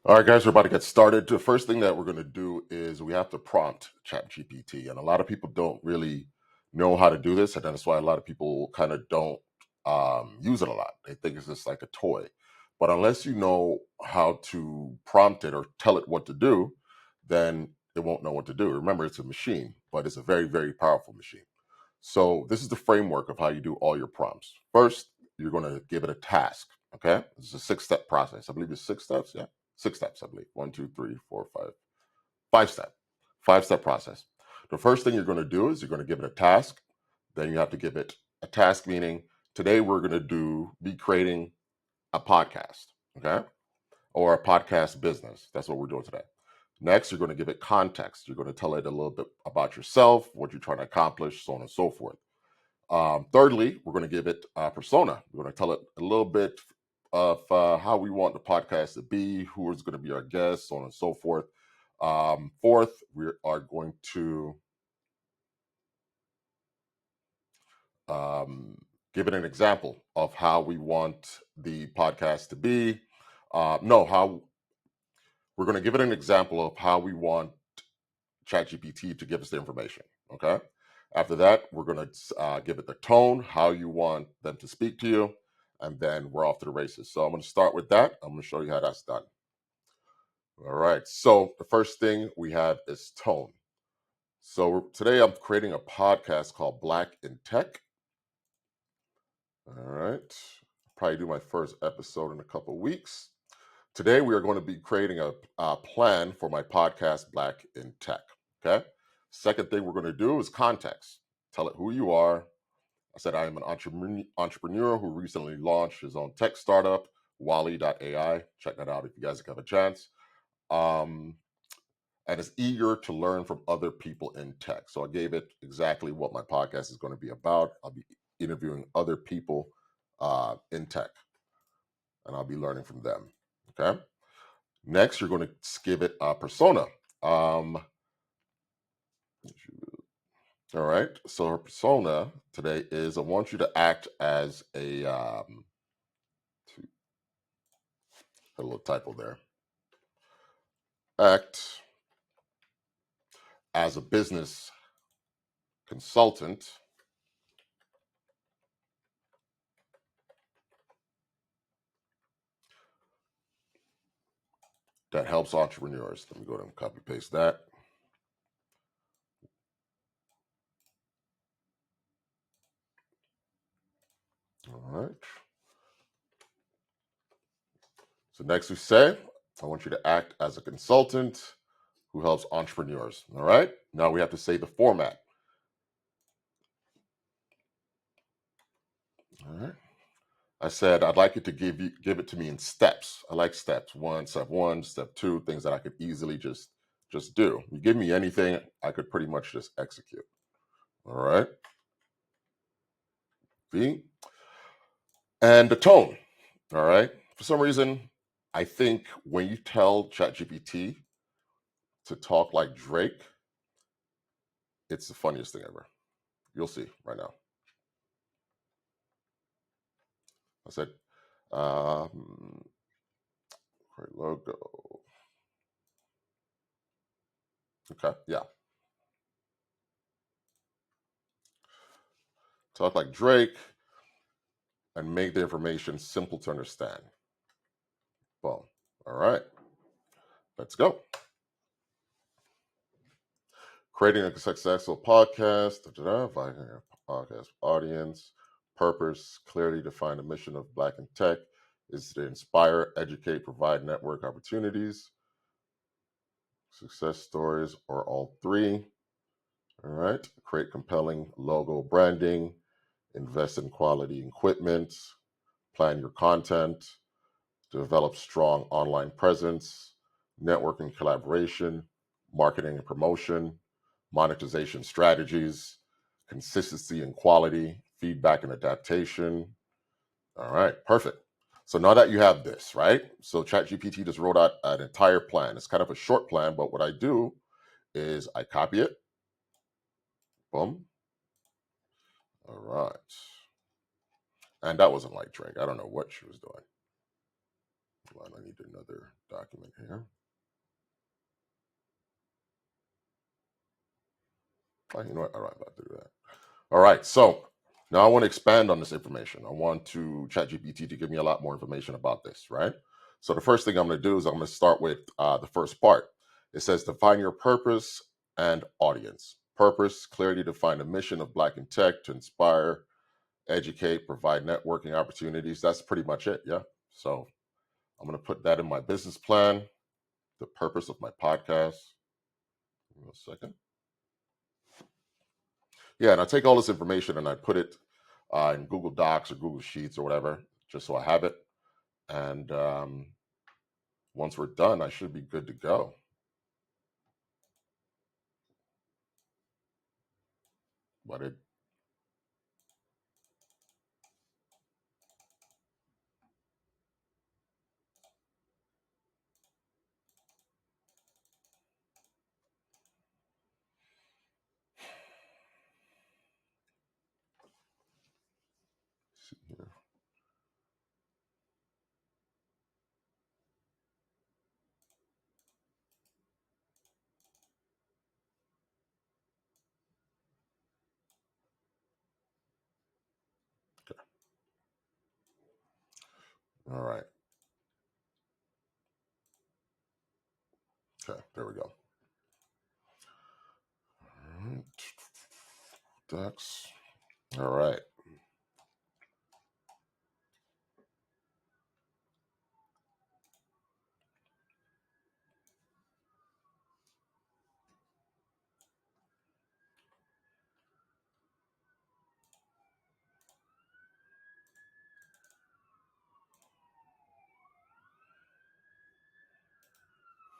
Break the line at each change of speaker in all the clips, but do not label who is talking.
All right, guys, we're about to get started. The first thing that we're going to do is we have to prompt ChatGPT, and a lot of people don't really know how to do this, and that's why a lot of people kind of don't use it a lot. They think it's just like a toy, but unless you know how to prompt it or tell it what to do, then it won't know what to do. Remember, it's a machine, but it's a very, very powerful machine. So this is the framework of how you do all your prompts. First, you're going to give it a task. Okay, this is a 6-step process. I believe it's 6 steps. Yeah, 6 steps. I believe 1, 2, 3, 4, 5. 5-step, 5-step process. The first thing you're going to do is you're going to give it a task. Then you have to give it a task, meaning today we're going to be creating a podcast. Okay, or a podcast business. That's what we're doing today. Next, you're going to give it context. You're going to tell it a little bit about yourself, what you're trying to accomplish, so on and so forth. Thirdly, we're going to give it a persona. We're going to tell it a little bit of how we want the podcast to be, who is going to be our guests, so on and so forth. Fourth, we are going to give it an example of how we want the podcast to be. How we're going to give it an example of how we want ChatGPT to give us the information. Okay. After that, we're going to give it the tone, how you want them to speak to you, and then we're off to the races. So I'm going to start with that. I'm going to show you how that's done. All right. So the first thing we have is tone. So today I'm creating a podcast called Black in Tech. All right. Probably do my first episode in a couple of weeks. Today we are going to be creating a plan for my podcast, Black in Tech. Okay. Second thing we're going to do is context. Tell it who you are. I said I am an entrepreneur who recently launched his own tech startup, Wally.ai. Check that out if you guys have a chance. And is eager to learn from other people in tech. So I gave it exactly what my podcast is going to be about. I'll be interviewing other people in tech, and I'll be learning from them. Okay. Next, you're going to give it a persona. All right. So her persona today is I want you to act as a little typo there. Act as a business consultant that helps entrepreneurs. Let me go ahead and copy paste that. All right. So next we say, I want you to act as a consultant who helps entrepreneurs. All right. Now we have to say the format. All right. I said I'd like it to give it to me in steps. I like steps. Step one, step two, things that I could easily just do. You give me anything, I could pretty much just execute. All right. B. And the tone. All right. For some reason, I think when you tell ChatGPT to talk like Drake, it's the funniest thing ever. You'll see right now. I said, create logo. Okay, yeah. Talk like Drake and make the information simple to understand. Boom. All right. Let's go. Creating a successful podcast, finding a podcast audience, purpose, clearly define the mission of Black in Tech is to inspire, educate, provide network opportunities, success stories, or all three. All right. Create compelling logo branding, invest in quality equipment, plan your content, develop strong online presence, networking collaboration, marketing and promotion, monetization strategies, consistency and quality, feedback and adaptation. All right, perfect. So now that you have this, right? So ChatGPT just wrote out an entire plan. It's kind of a short plan, but what I do is I copy it. Boom. All right. And that wasn't like Drake. I don't know what she was doing. Hold on, I need another document here. Oh, you know what? All right, I'll do that. All right, so now I want to expand on this information. I want to ChatGPT to give me a lot more information about this, right? So the first thing I'm going to do is I'm going to start with the first part. It says define your purpose and audience. Purpose, clearly define the mission of Black in Tech to inspire, educate, provide networking opportunities. That's pretty much it, yeah? So I'm going to put that in my business plan, the purpose of my podcast. Give me a second. Yeah, and I take all this information and I put it in Google Docs or Google Sheets or whatever, just so I have it. And once we're done, I should be good to go. But it, let's see here. All right. Okay, there we go. All right. Docs. All right.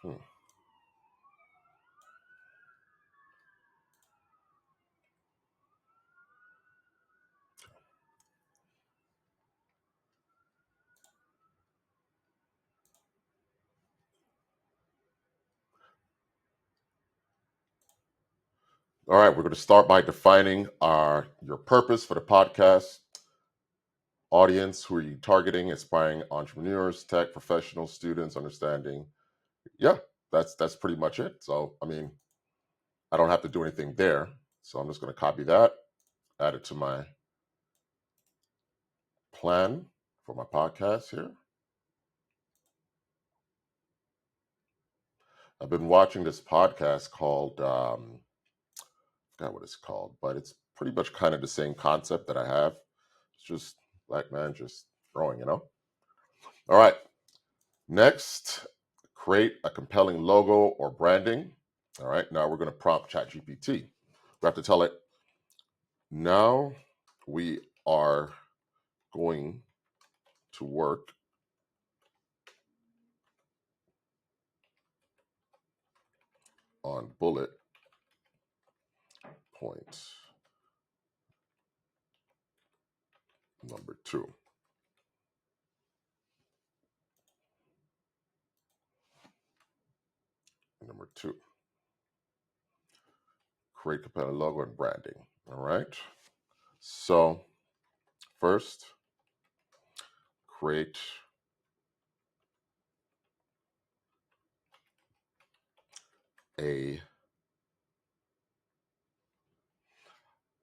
Hmm. All right, we're going to start by defining your purpose for the podcast. Audience, who are you targeting? Aspiring entrepreneurs, tech professionals, students, understanding. Yeah, that's pretty much it. So, I mean, I don't have to do anything there. So I'm just going to copy that, add it to my plan for my podcast here. I've been watching this podcast called, I forgot what it's called, but it's pretty much kind of the same concept that I have. It's just Black man just growing, you know? All right. Next, create a compelling logo or branding. All right. Now we're going to prompt ChatGPT. We have to tell it, now we are going to work on bullet point number 2. Number 2, create compelling logo and branding. All right. So first, create a,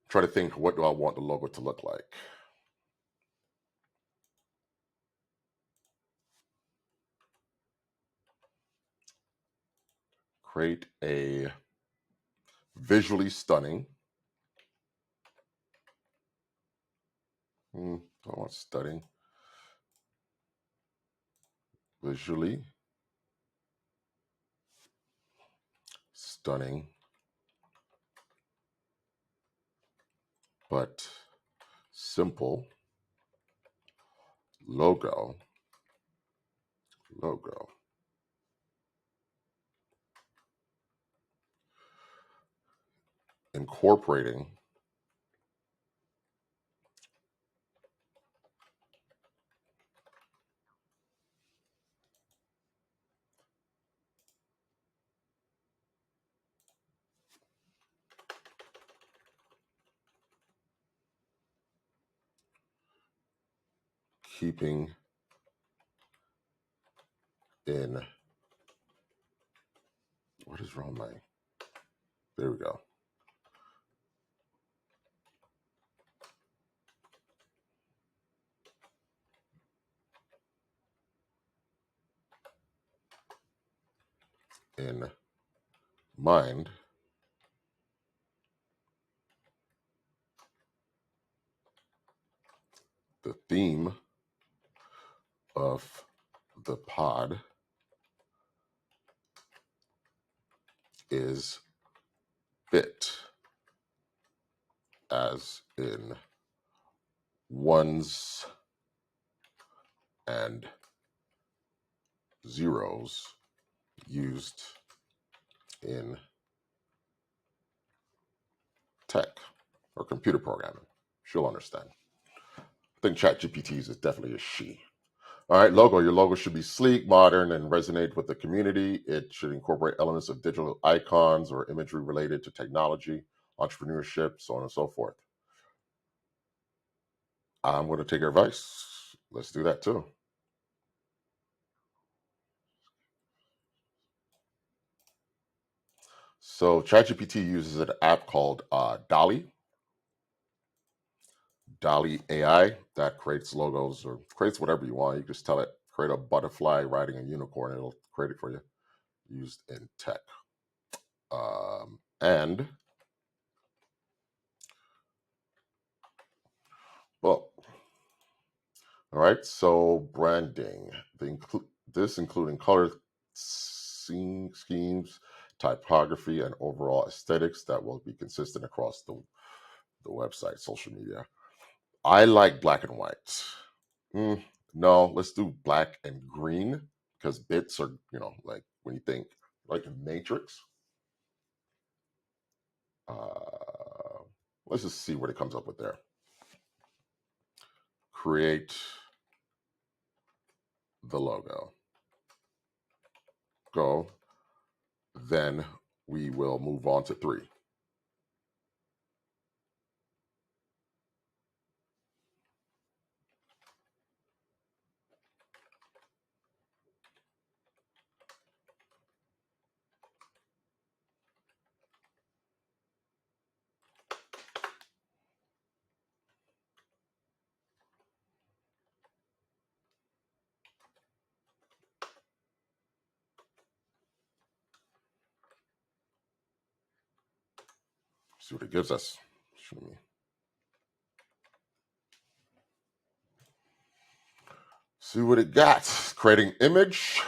try to think, what do I want the logo to look like? Create a visually stunning, don't want stunning, visually stunning, but simple logo, incorporating keeping in, what is wrong, man? There we go. In mind the theme of the pod is bit, as in ones and zeros used in tech or computer programming. She'll understand. I think ChatGPT is definitely a she. All right, logo. Your logo should be sleek, modern, and resonate with the community. It should incorporate elements of digital icons or imagery related to technology, entrepreneurship, so on and so forth. I'm going to take your advice. Let's do that too. So ChatGPT uses an app called Dolly AI, that creates logos or creates whatever you want. You just tell it, create a butterfly riding a unicorn, and it'll create it for you, used in tech. And, well, all right, so branding, this including color schemes, typography, and overall aesthetics that will be consistent across the website, social media. I like black and white. No, let's do black and green, because bits are, like when you think like a matrix. Let's just see what it comes up with there. Create the logo. Go. Then we will move on to 3. See what it gives us. Show me. See what it got. Creating image.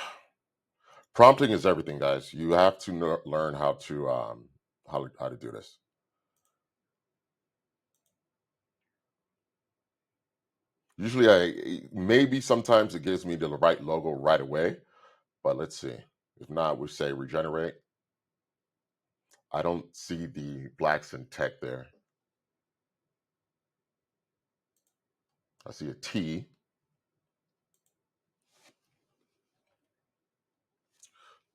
Prompting is everything, guys. You have to learn how to do this. Usually, maybe sometimes it gives me the right logo right away, but let's see. If not, we say regenerate. I don't see the blacks in tech there. I see a T.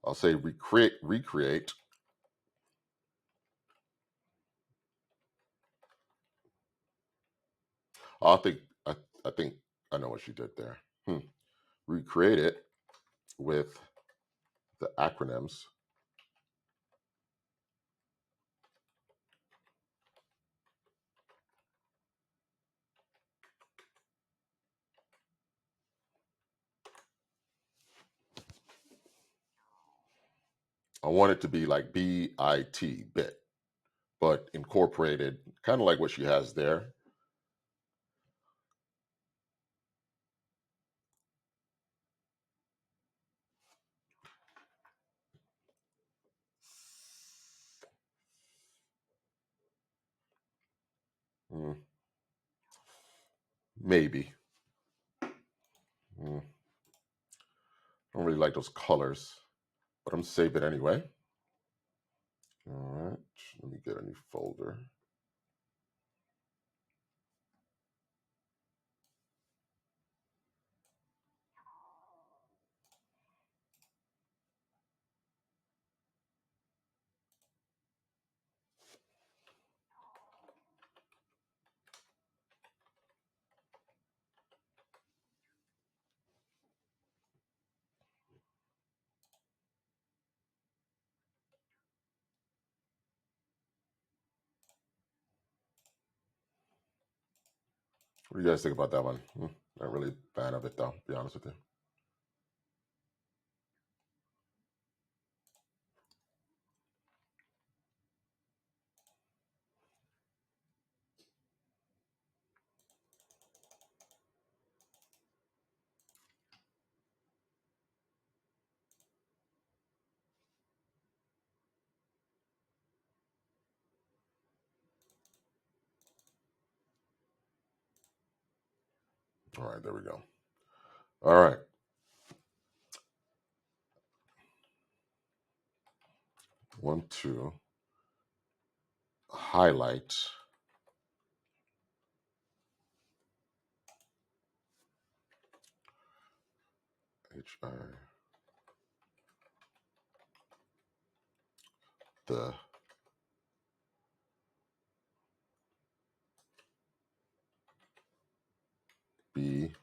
I'll say recreate. I think I think I know what she did there. Recreate it with the acronyms. I want it to be like BIT, bit, but incorporated, kind of like what she has there. Maybe. I don't really like those colors, but I'm save it anyway. All right, let me get a new folder. What do you guys think about that one? Not really a fan of it, though, to be honest with you. All right, there we go. All right. Want to highlight HI the BIT.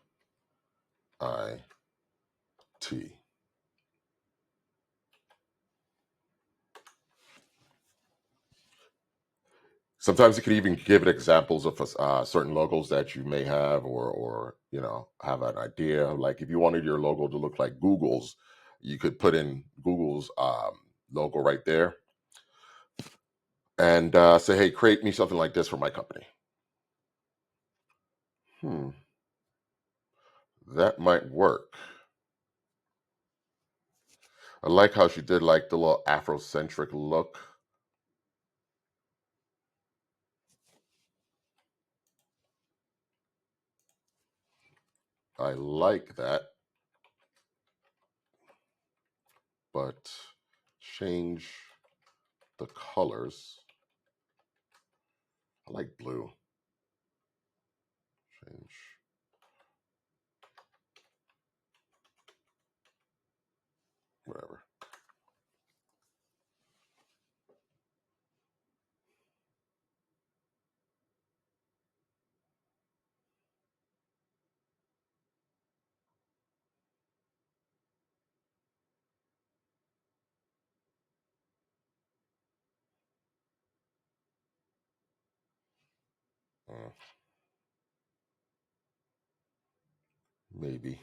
Sometimes you could even give it examples of certain logos that you may have, or have an idea. Like if you wanted your logo to look like Google's, you could put in Google's logo right there, and say, "Hey, create me something like this for my company." That might work. I like how she did like the little Afrocentric look. I like that, but change the colors. I like blue. Change. Whatever. Uh, maybe.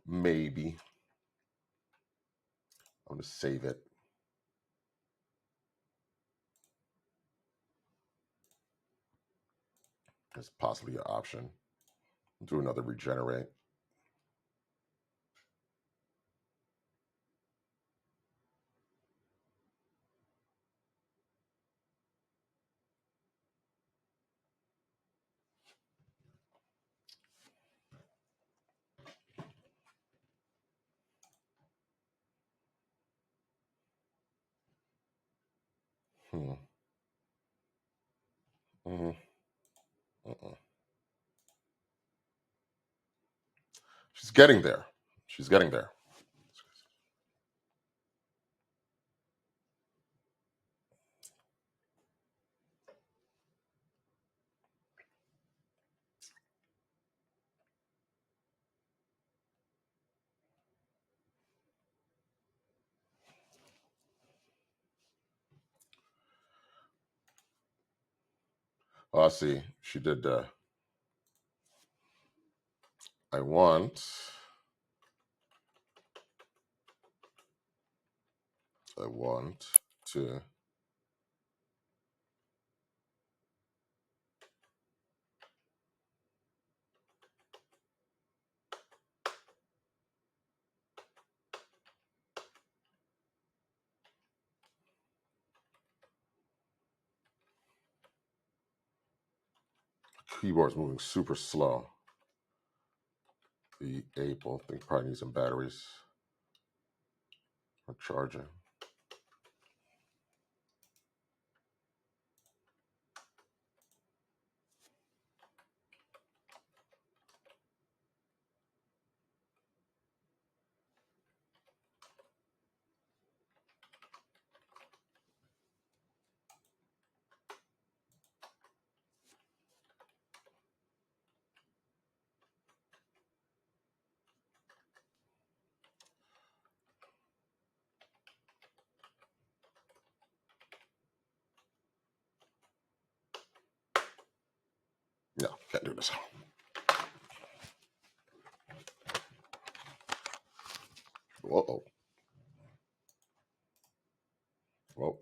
Maybe. I'm going to save it. It's possibly an option. Do another regenerate. Hmm. Mm-hmm. Uh-uh. She's getting there. She's getting there. Oh, I see. She did. I want to keyboard's moving super slow. The Able, I think probably need some batteries or charging. Can't do this. Whoa. Whoa.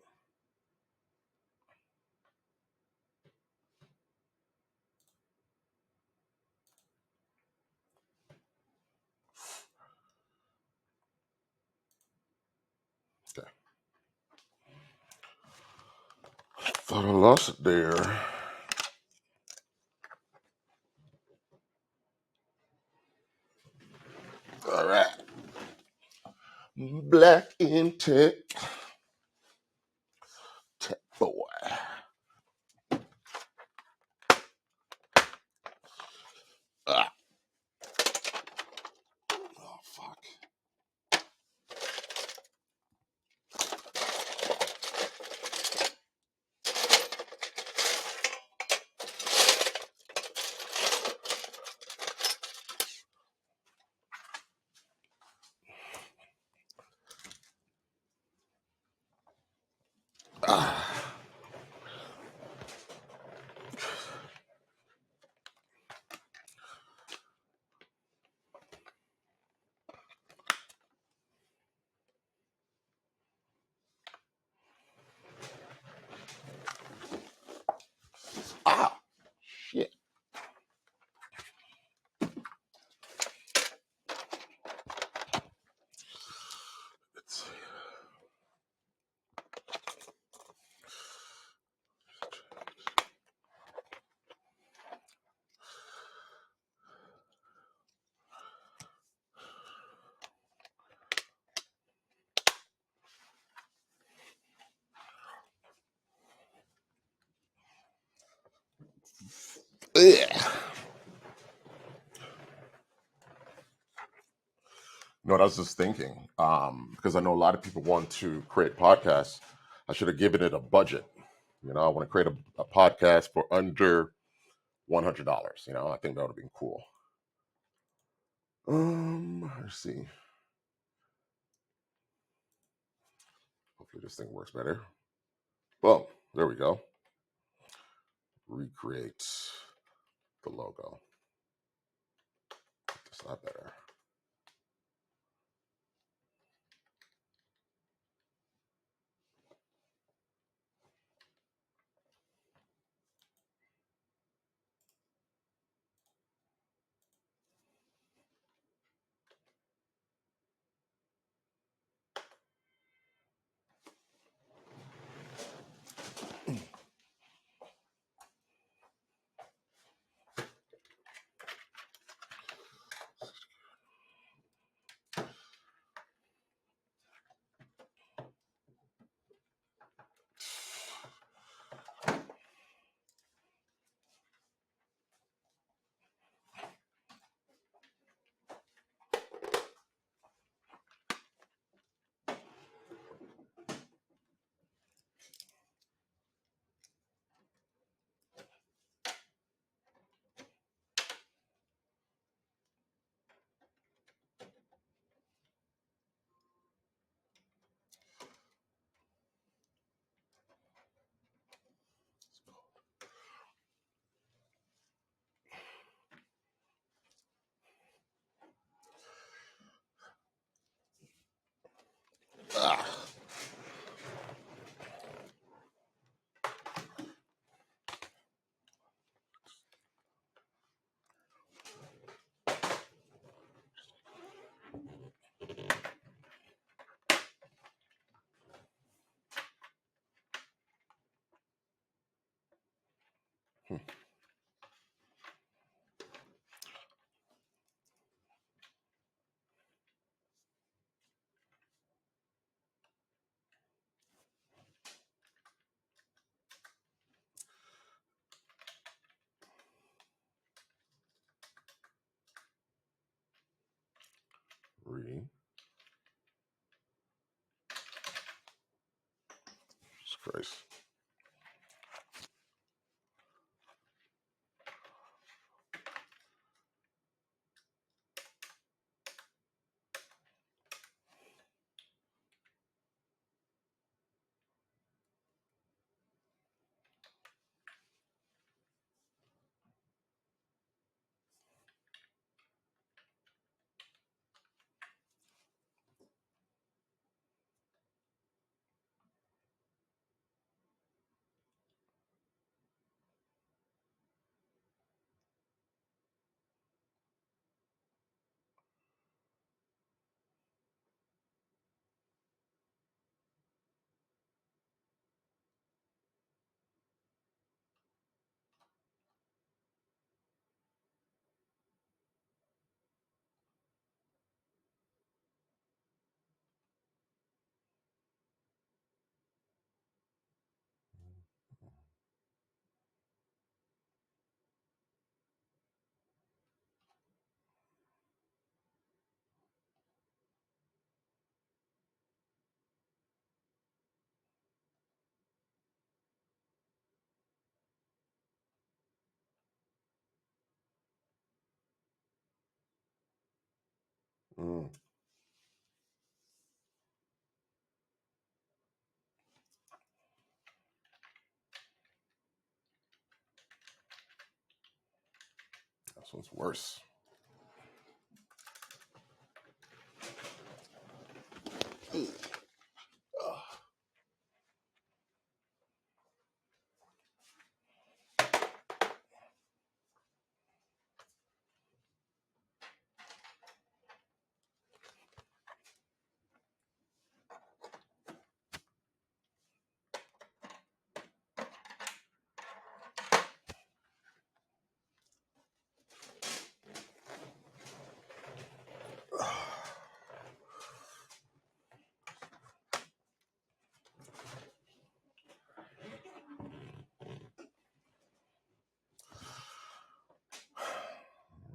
Okay. Thought I lost it there. All right. Black in tech. Tech boy. Ah. Oh, fuck. Ah. Ah. Shit. Let's see. Ugh. No, I was just thinking, because I know a lot of people want to create podcasts. I should have given it a budget. I want to create a podcast for under $100. I think that would have been cool. Let's see. Hopefully this thing works better. Well, there we go. Recreate the logo. That's not better. Ah. Hmm. Jesus Christ. Mm. This one's worse.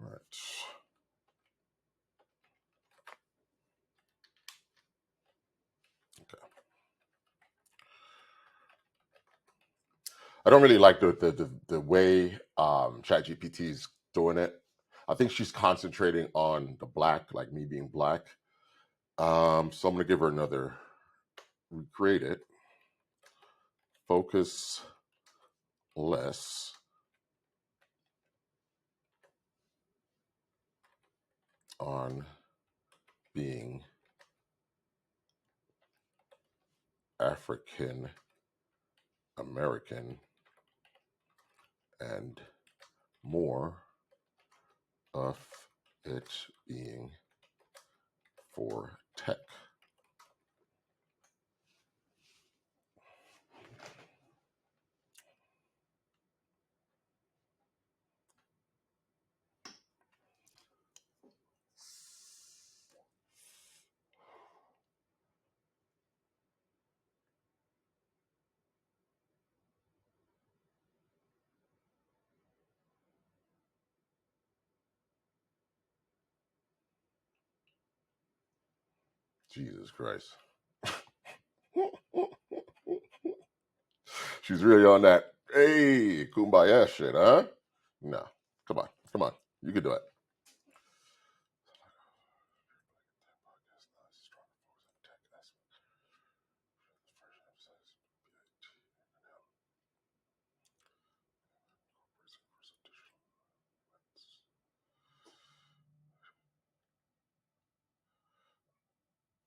Right. Okay. I don't really like the way ChatGPT is doing it. I think she's concentrating on the black, like me being black. So I'm gonna give her another. Recreate it. Focus less on being African American and more of it being for tech. Jesus Christ. She's really on that, hey, kumbaya shit, huh? No. Come on. Come on. You can do it.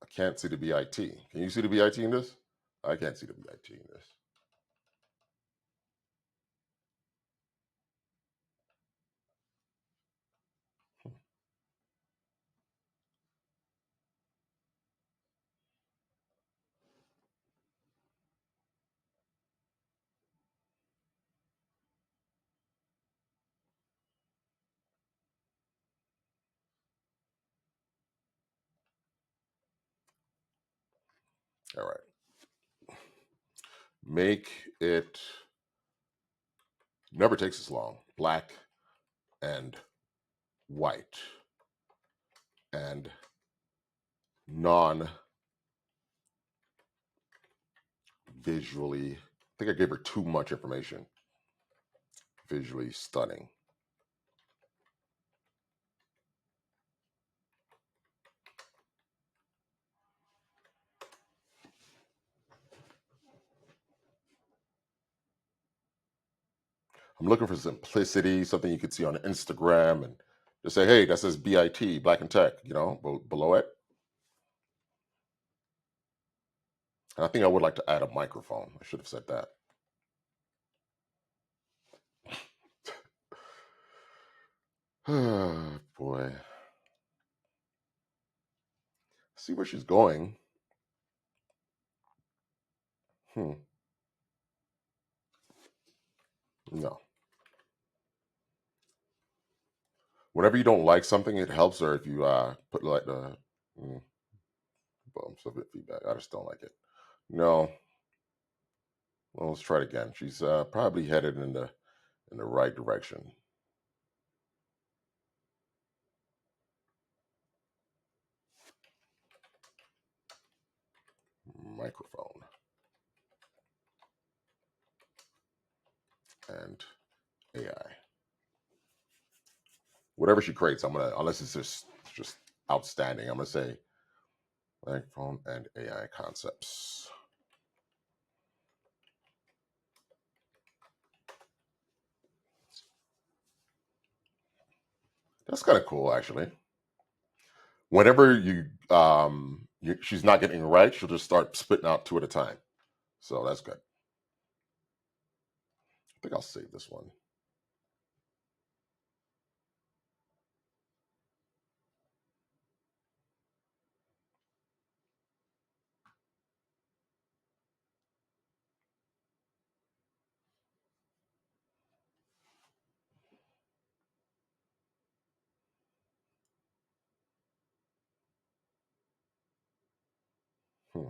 I can't see the BIT. Can you see the BIT in this? I can't see the BIT in this. All right. Make it never takes as long. Black and white and non visually. I think I gave her too much information. Visually stunning. I'm looking for simplicity, something you could see on Instagram, and just say, hey, that says BIT, Black and Tech, below it. And I think I would like to add a microphone. I should have said that. Boy. See where she's going. No. Whenever you don't like something, it helps her if you put like the submit feedback. I just don't like it. No. Well, let's try it again. She's probably headed in the right direction. Microphone and AI. Whatever she creates, I'm gonna, unless it's just outstanding. I'm going to say microphone and AI concepts. That's kind of cool, actually. Whenever she's not getting it right, she'll just start spitting out two at a time. So that's good. I think I'll save this one. Hmm.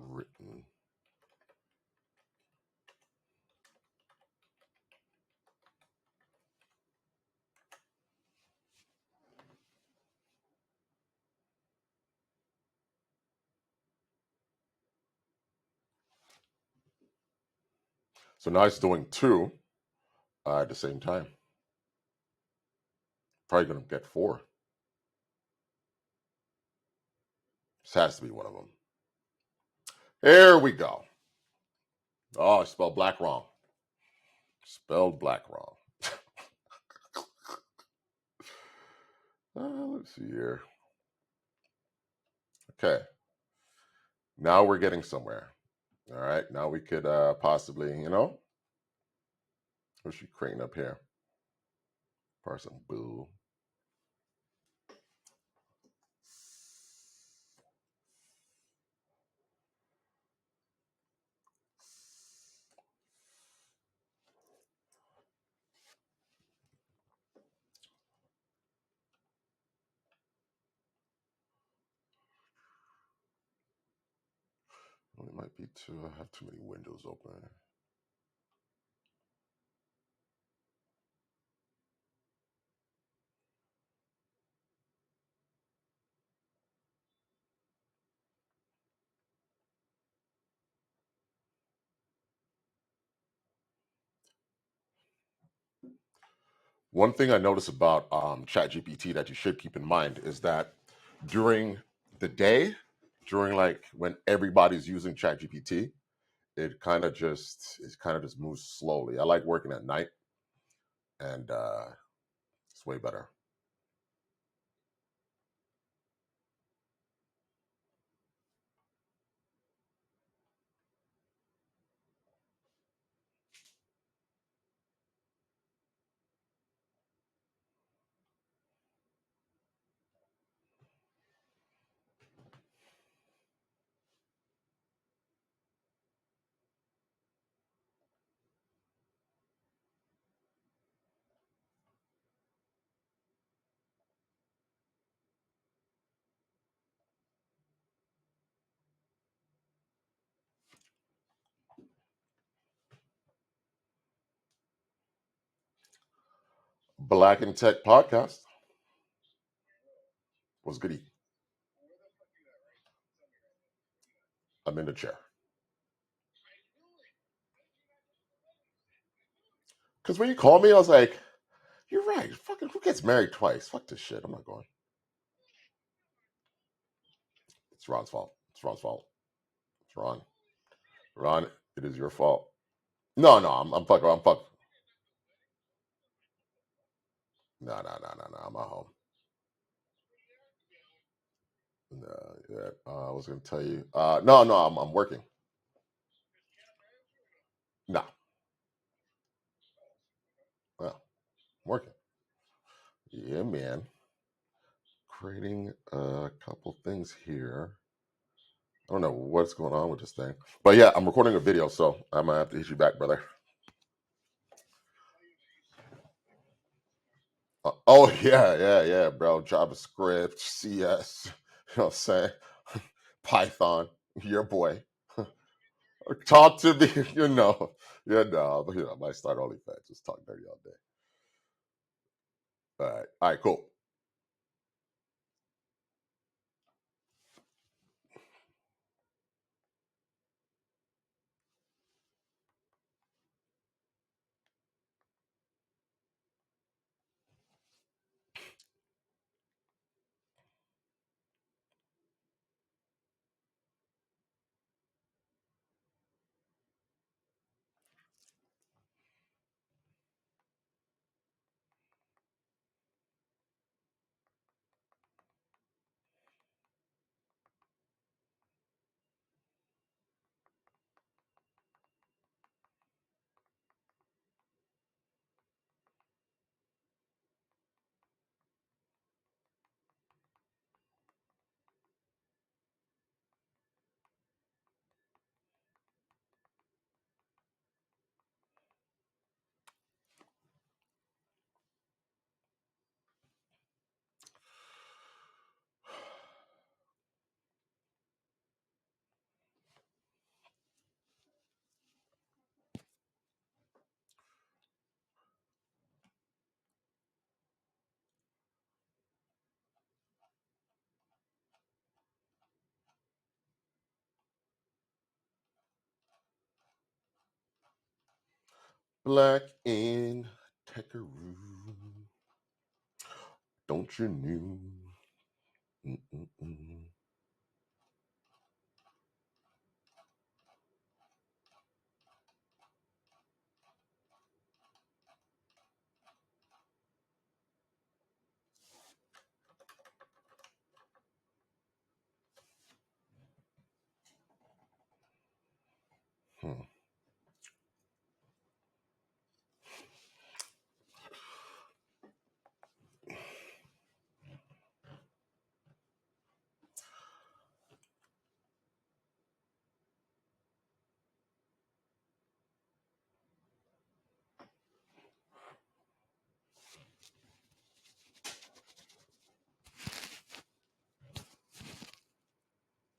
Written. So now it's doing two at the same time. Probably going to get four. This has to be one of them. There we go. Oh, I spelled black wrong. Spelled black wrong. Let's see here. Okay. Now we're getting somewhere. All right. Now we could possibly, what's she creating up here? Person boo. Well, it might be too. I have too many windows open. One thing I notice about ChatGPT that you should keep in mind is that during the day, during like when everybody's using ChatGPT, it kind of just moves slowly. I like working at night, and it's way better. Black and Tech Podcast was goody. I'm in the chair. Because when you called me, I was like, "You're right. Fucking who gets married twice? Fuck this shit. I'm not going." It's Ron's fault. It's Ron's fault. It's Ron. Ron, it is your fault. No, no, I'm fuck. I'm fuck. No, no, no, no, no. I'm at home. No, yeah. I was gonna tell you. No, no, I'm working. No, well, I'm working. Yeah, man. Creating a couple things here. I don't know what's going on with this thing, but yeah, I'm recording a video, so I'm gonna have to hit you back, brother. Oh yeah, bro. JavaScript, CS. You know what I'm saying? Python. Your boy. Talk to me. But I might start OnlyFans. Just talk dirty all day. All right, cool. Black in Tekaroo, don't you know? Mm-mm-mm. Hmm.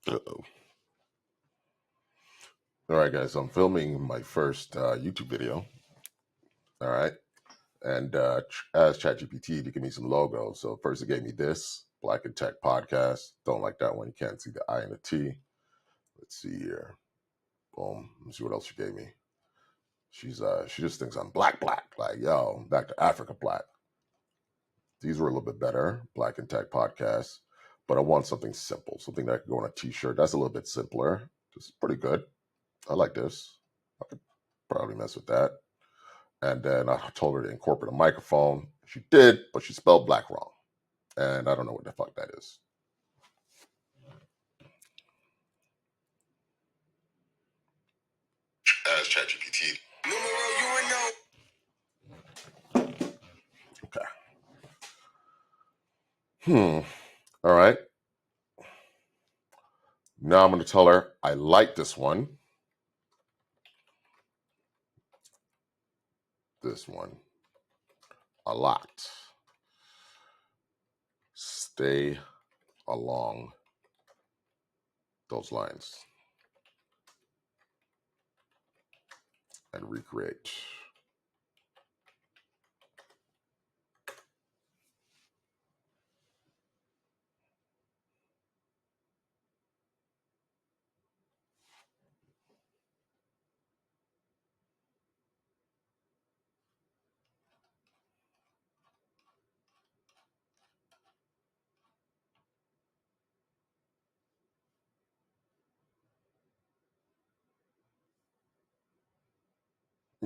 Uh-oh. All right, guys, I'm filming my first YouTube video. All right. And asked ChatGPT to give me some logos. So first it gave me this, Black and Tech Podcast. Don't like that one. You can't see the I and the T. Let's see here. Boom. Let's see what else she gave me. She just thinks I'm black. Like, yo, back to Africa black. These were a little bit better, Black and Tech Podcast. But I want something simple, something that could go on a t-shirt. That's a little bit simpler. This is pretty good. I like this. I could probably mess with that. And then I told her to incorporate a microphone. She did, but she spelled black wrong. And I don't know what the fuck that is. As ChatGPT. Okay. All right. Now I'm going to tell her I like this one. This one a lot. Stay along those lines and recreate.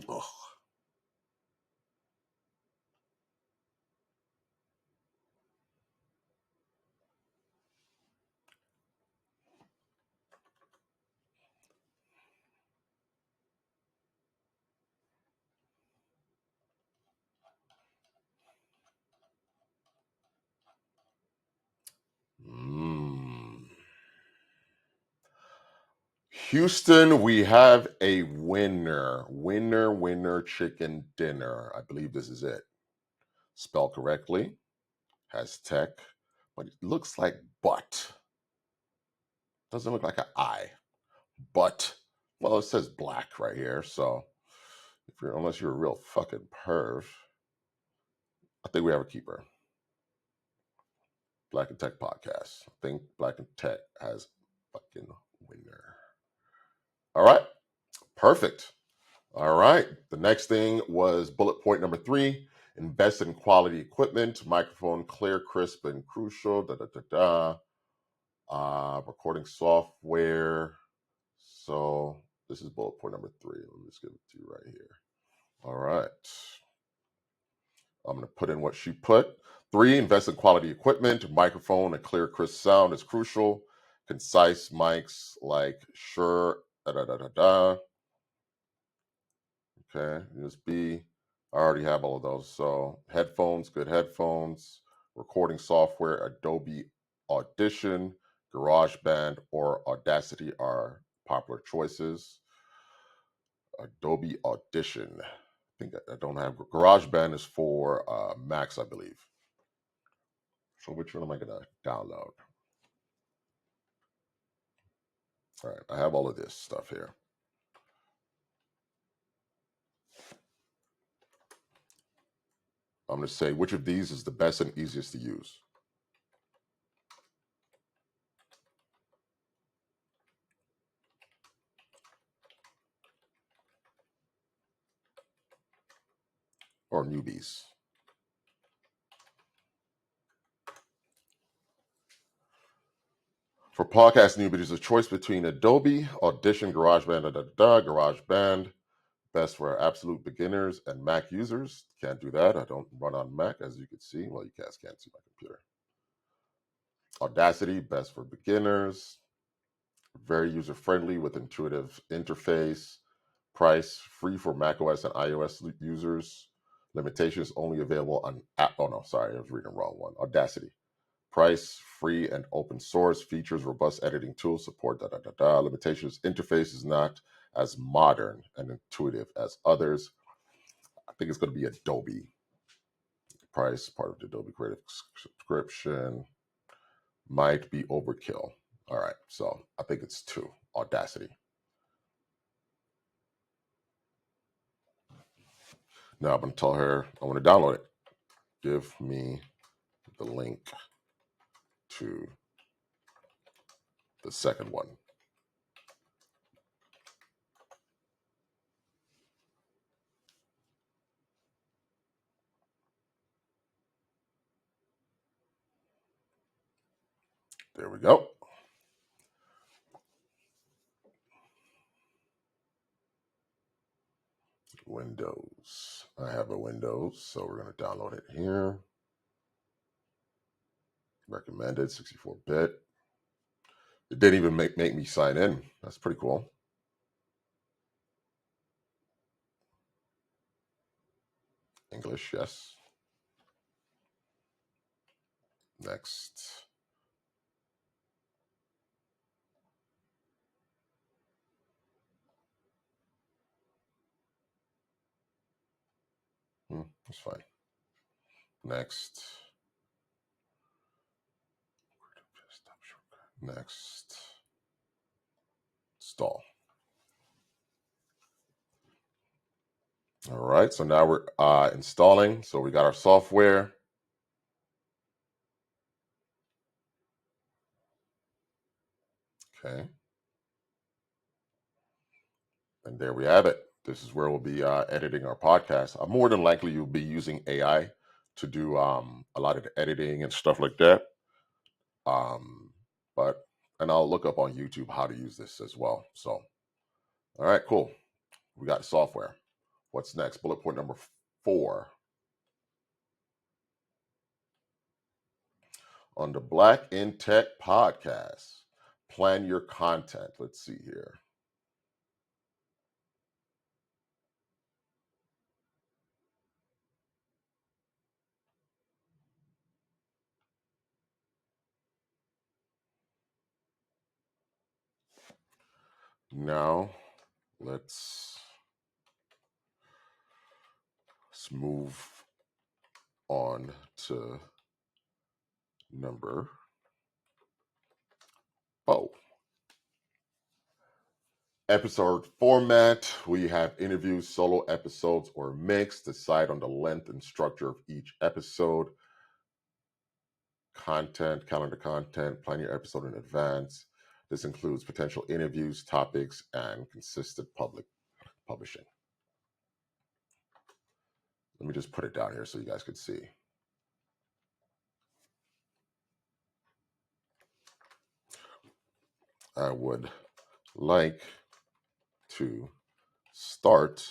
Ugh. Houston, we have a winner. Winner, chicken dinner. I believe this is it. Spelled correctly. Has tech, but it looks like butt. Doesn't look like an I. But, well, it says black right here. So, unless you're a real fucking perv, I think we have a keeper. Black and Tech podcast. I think Black and Tech has fucking winner. All right. Perfect. All right. The next thing was bullet point number 3. Invest in quality equipment. Microphone clear, crisp, and crucial. Recording software. So this is bullet point number 3. Let me just give it to you right here. All right. I'm going to put in what she put. 3, invest in quality equipment. Microphone and clear, crisp sound is crucial. Concise mics like Shure, Okay, USB. I already have all of those. So headphones, good headphones. Recording software, Adobe Audition, GarageBand, or Audacity are popular choices. Adobe Audition. I think I don't have GarageBand is for Macs, I believe. So which one am I gonna download? All right, I have all of this stuff here. I'm gonna say which of these is the best and easiest to use. Or newbies. For podcast newbies, there's a choice between Adobe, Audition, GarageBand, GarageBand. Best for absolute beginners and Mac users. Can't do that. I don't run on Mac, as you can see. Well, you guys can't see my computer. Audacity, best for beginners. Very user-friendly with intuitive interface. Price, free for macOS and iOS users. Limitations only available on app. Oh, no, sorry. I was reading the wrong one. Audacity. Price, free and open source. Features, robust editing tools. Support, Limitations, interface is not as modern and intuitive as others. I think it's going to be Adobe. Price, part of the Adobe Creative subscription. Might be overkill. All right, so I think it's 2. Audacity. Now I'm going to tell her I want to download it. Give me the link to the second one. There we go. Windows. I have a Windows, so we're going to download it here. Recommended 64-bit. It didn't even make me sign in. That's pretty cool. English, yes. Next. That's fine. Next. Next. Install. All right, so now we're installing. So we got our software. Okay. And there we have it. This is where we'll be editing our podcast. More than likely, you'll be using AI to do a lot of the editing and stuff like that. And I'll look up on YouTube how to use this as well. So, all right, cool. We got software. What's next? Bullet point number 4. On the Black in Tech podcast, plan your content. Let's see here. Now, let's move on to number 4. Episode format, we have interviews, solo episodes, or mix. Decide on the length and structure of each episode. Content, calendar content, plan your episode in advance. This includes potential interviews, topics, and consistent public publishing. Let me just put it down here so you guys could see. I would like to start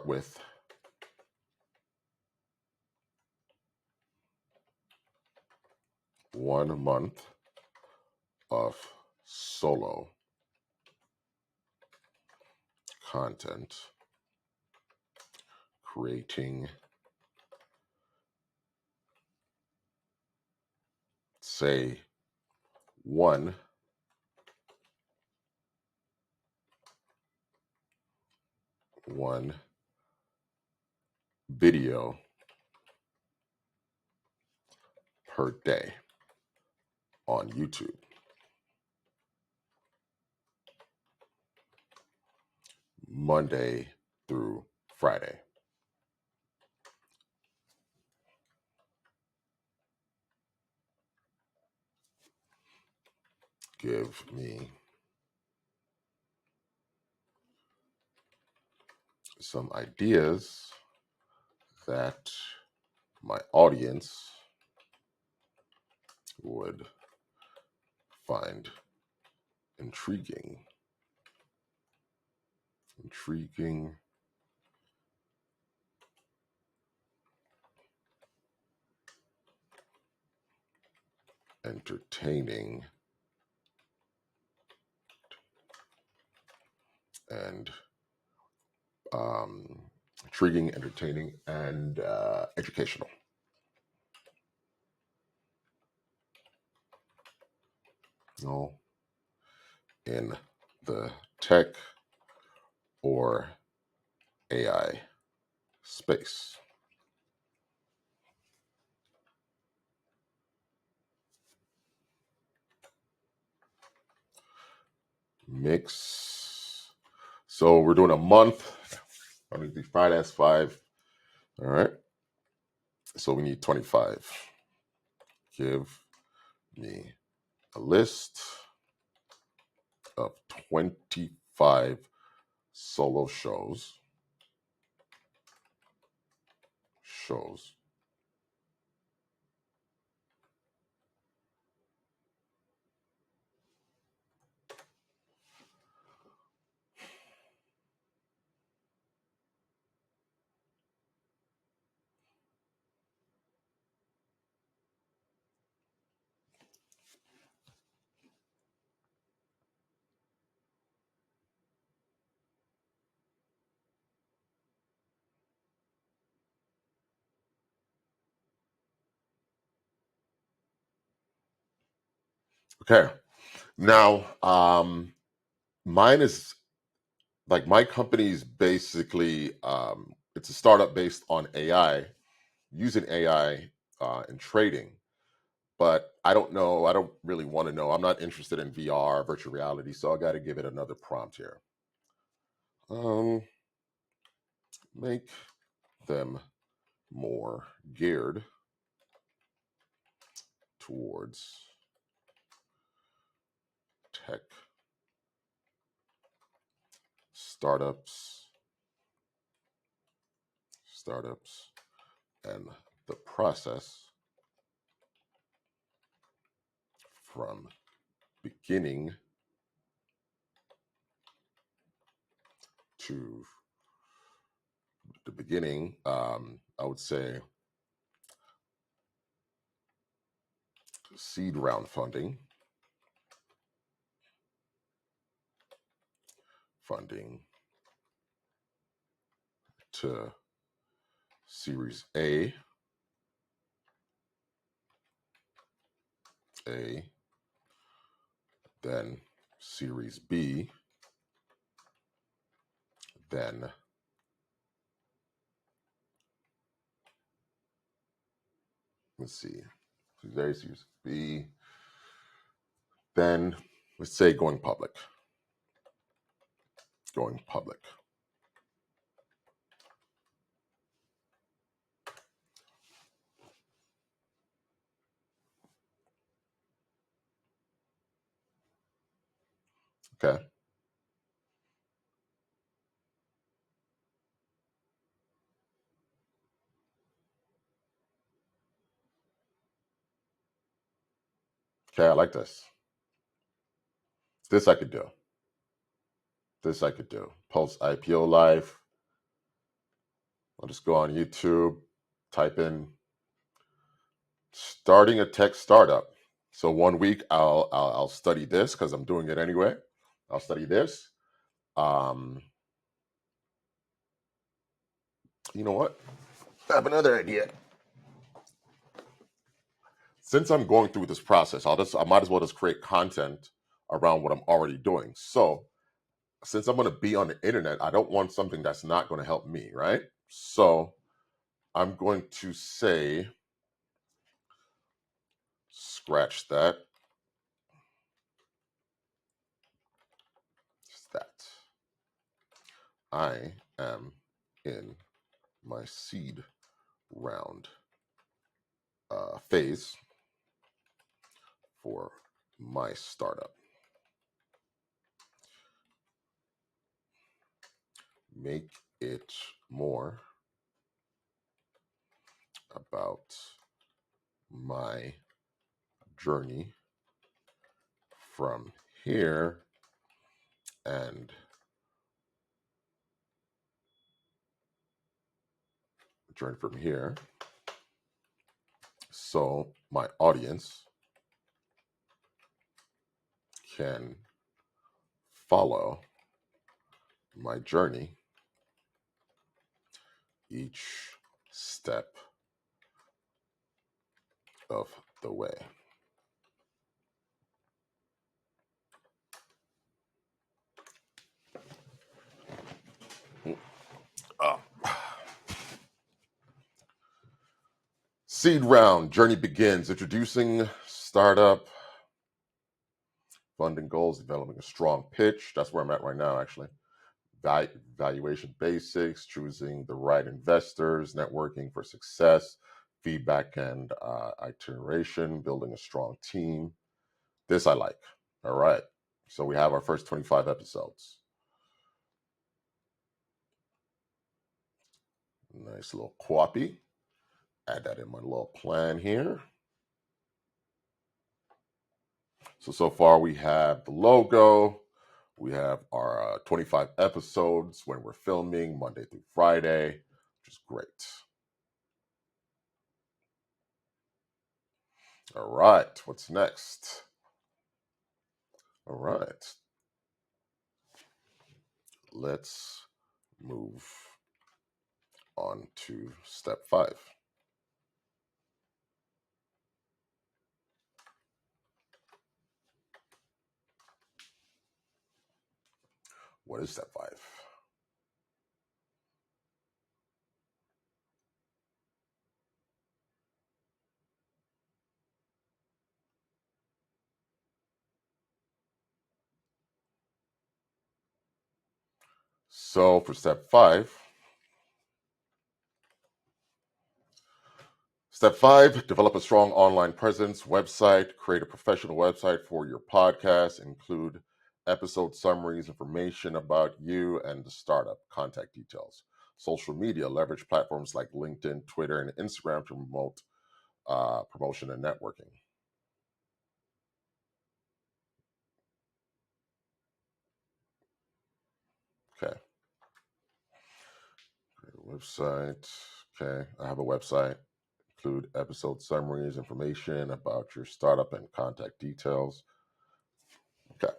with 1 month of solo content, creating, say, one video per day on YouTube. Monday through Friday. Give me some ideas that my audience would find intriguing, entertaining, and educational. No, in the tech or AI space. Mix. So we're doing a month. I'm going to do Friday, that's 5. All right. So we need 25. Give me a list of 25 solo shows. Okay. Now, mine is like my company is basically it's a startup based on AI, using AI in trading. But I don't know. I don't really want to know. I'm not interested in VR, virtual reality, so I got to give it another prompt here. Make them more geared towards tech startups and the process from beginning to the beginning. I would say seed round funding to Series A, then Series B, then let's see, Series A, Series B, Then let's say going public. Going public. Okay. Okay, I like this. This I could do. This I could do. Post IPO live. I'll just go on YouTube, type in starting a tech startup. So 1 week I'll study this because I'm doing it anyway. I'll study this. You know what? I have another idea. Since I'm going through this process, I might as well just create content around what I'm already doing. So since I'm going to be on the internet, I don't want something that's not going to help me, right? So I'm going to say, scratch that. That I am in my seed round phase for my startup. Make it more about my journey from here and journey from here so my audience can follow my journey each step of the way. Uh, Seed round, journey begins. Introducing startup, funding goals, developing a strong pitch. That's where I'm at right now, actually. Valuation basics, choosing the right investors, networking for success, feedback and iteration, building a strong team. This I like. All right. So we have our first 25 episodes. Nice little copy. Add that in my little plan here. So far we have the logo. We have our 25 episodes when we're filming Monday through Friday, which is great. All right, what's next? All right, let's move on to step 5. What is step 5? So for step 5, develop a strong online presence, website, create a professional website for your podcast, include episode summaries, information about you and the startup, contact details. Social media, leverage platforms like LinkedIn, Twitter, and Instagram to promote promotion and networking. Okay. Website. Okay. I have a website. Include episode summaries, information about your startup, and contact details. Okay.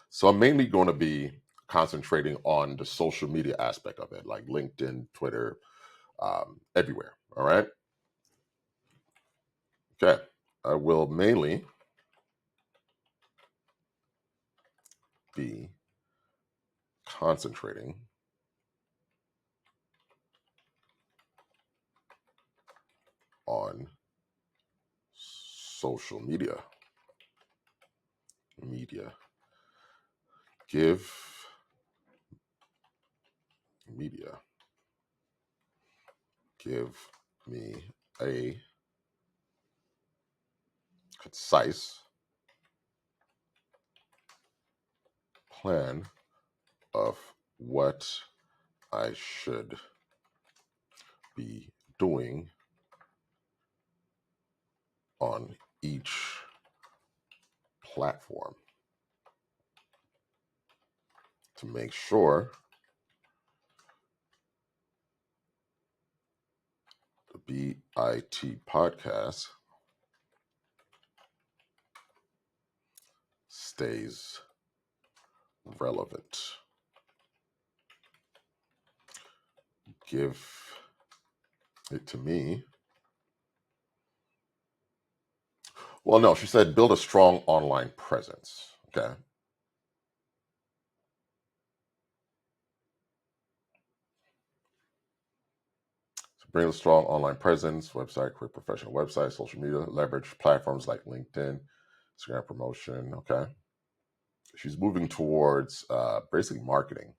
So I'm mainly going to be concentrating on the social media aspect of it, like LinkedIn, Twitter, everywhere. All right. Okay. I will mainly be concentrating on social media. media. Give media. Give me a concise plan of what I should be doing on each platform to make sure the BIT podcast stays relevant. Give it to me. Well, no, she said build a strong online presence. Okay. So bring a strong online presence, website, create professional website, social media, leverage platforms like LinkedIn, Instagram promotion. Okay. She's moving towards basically marketing.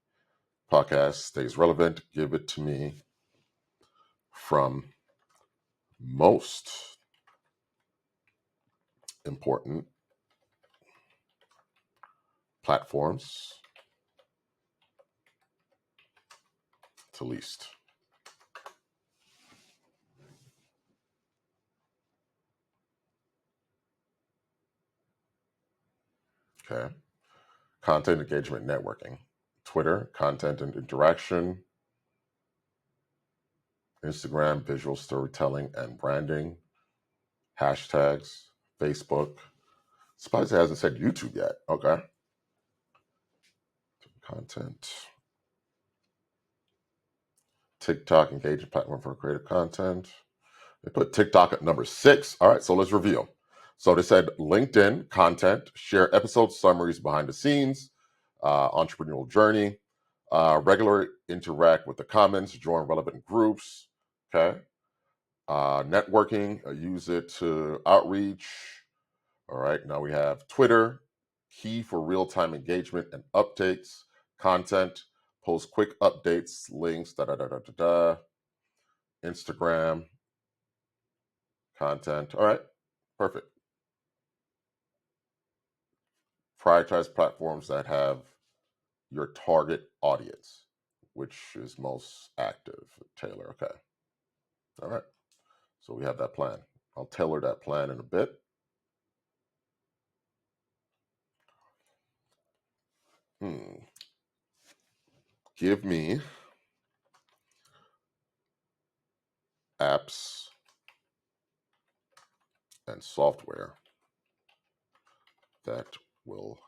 Podcast stays relevant. Give it to me from most important platforms to least. Okay. Content engagement networking. Twitter, content and interaction. Instagram, visual storytelling and branding. Hashtags. Facebook. Surprised it hasn't said YouTube yet. Okay. Content. TikTok, engagement platform for creative content. They put TikTok at number 6. All right, so let's review. So they said LinkedIn content, share episode summaries behind the scenes, entrepreneurial journey, regular interact with the comments, join relevant groups. Okay. Networking, use it to outreach. All right, now we have Twitter, key for real-time engagement and updates, content, post quick updates, links, da da da da da da. Instagram, content. All right, perfect. Prioritize platforms that have your target audience, which is most active. Taylor, okay. All right, so we have that plan. I'll tailor that plan in a bit. Give me apps and software that will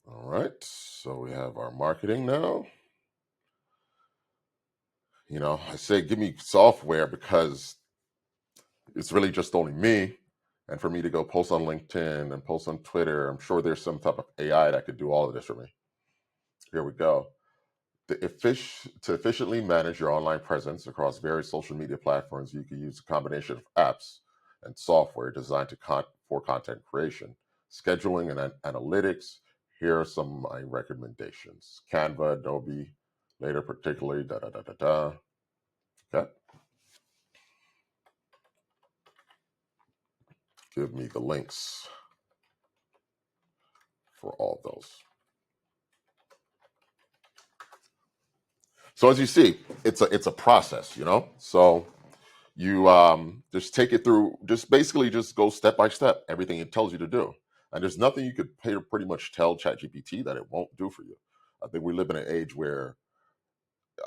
all right, so we have our marketing now. You know, I say give me software because it's really just only me. And for me to go post on LinkedIn and post on Twitter, I'm sure there's some type of AI that could do all of this for me. Here we go. To efficiently manage your online presence across various social media platforms, you can use a combination of apps and software designed for content creation, scheduling, and analytics. Here are some of my recommendations: Canva, Adobe, later particularly, da da da da da. Okay. Give me the links for all of those. So as you see, it's a process, you know. So you just take it through, just basically just go step by step, everything it tells you to do. And there's nothing you could pretty much tell ChatGPT that it won't do for you. I think we live in an age where,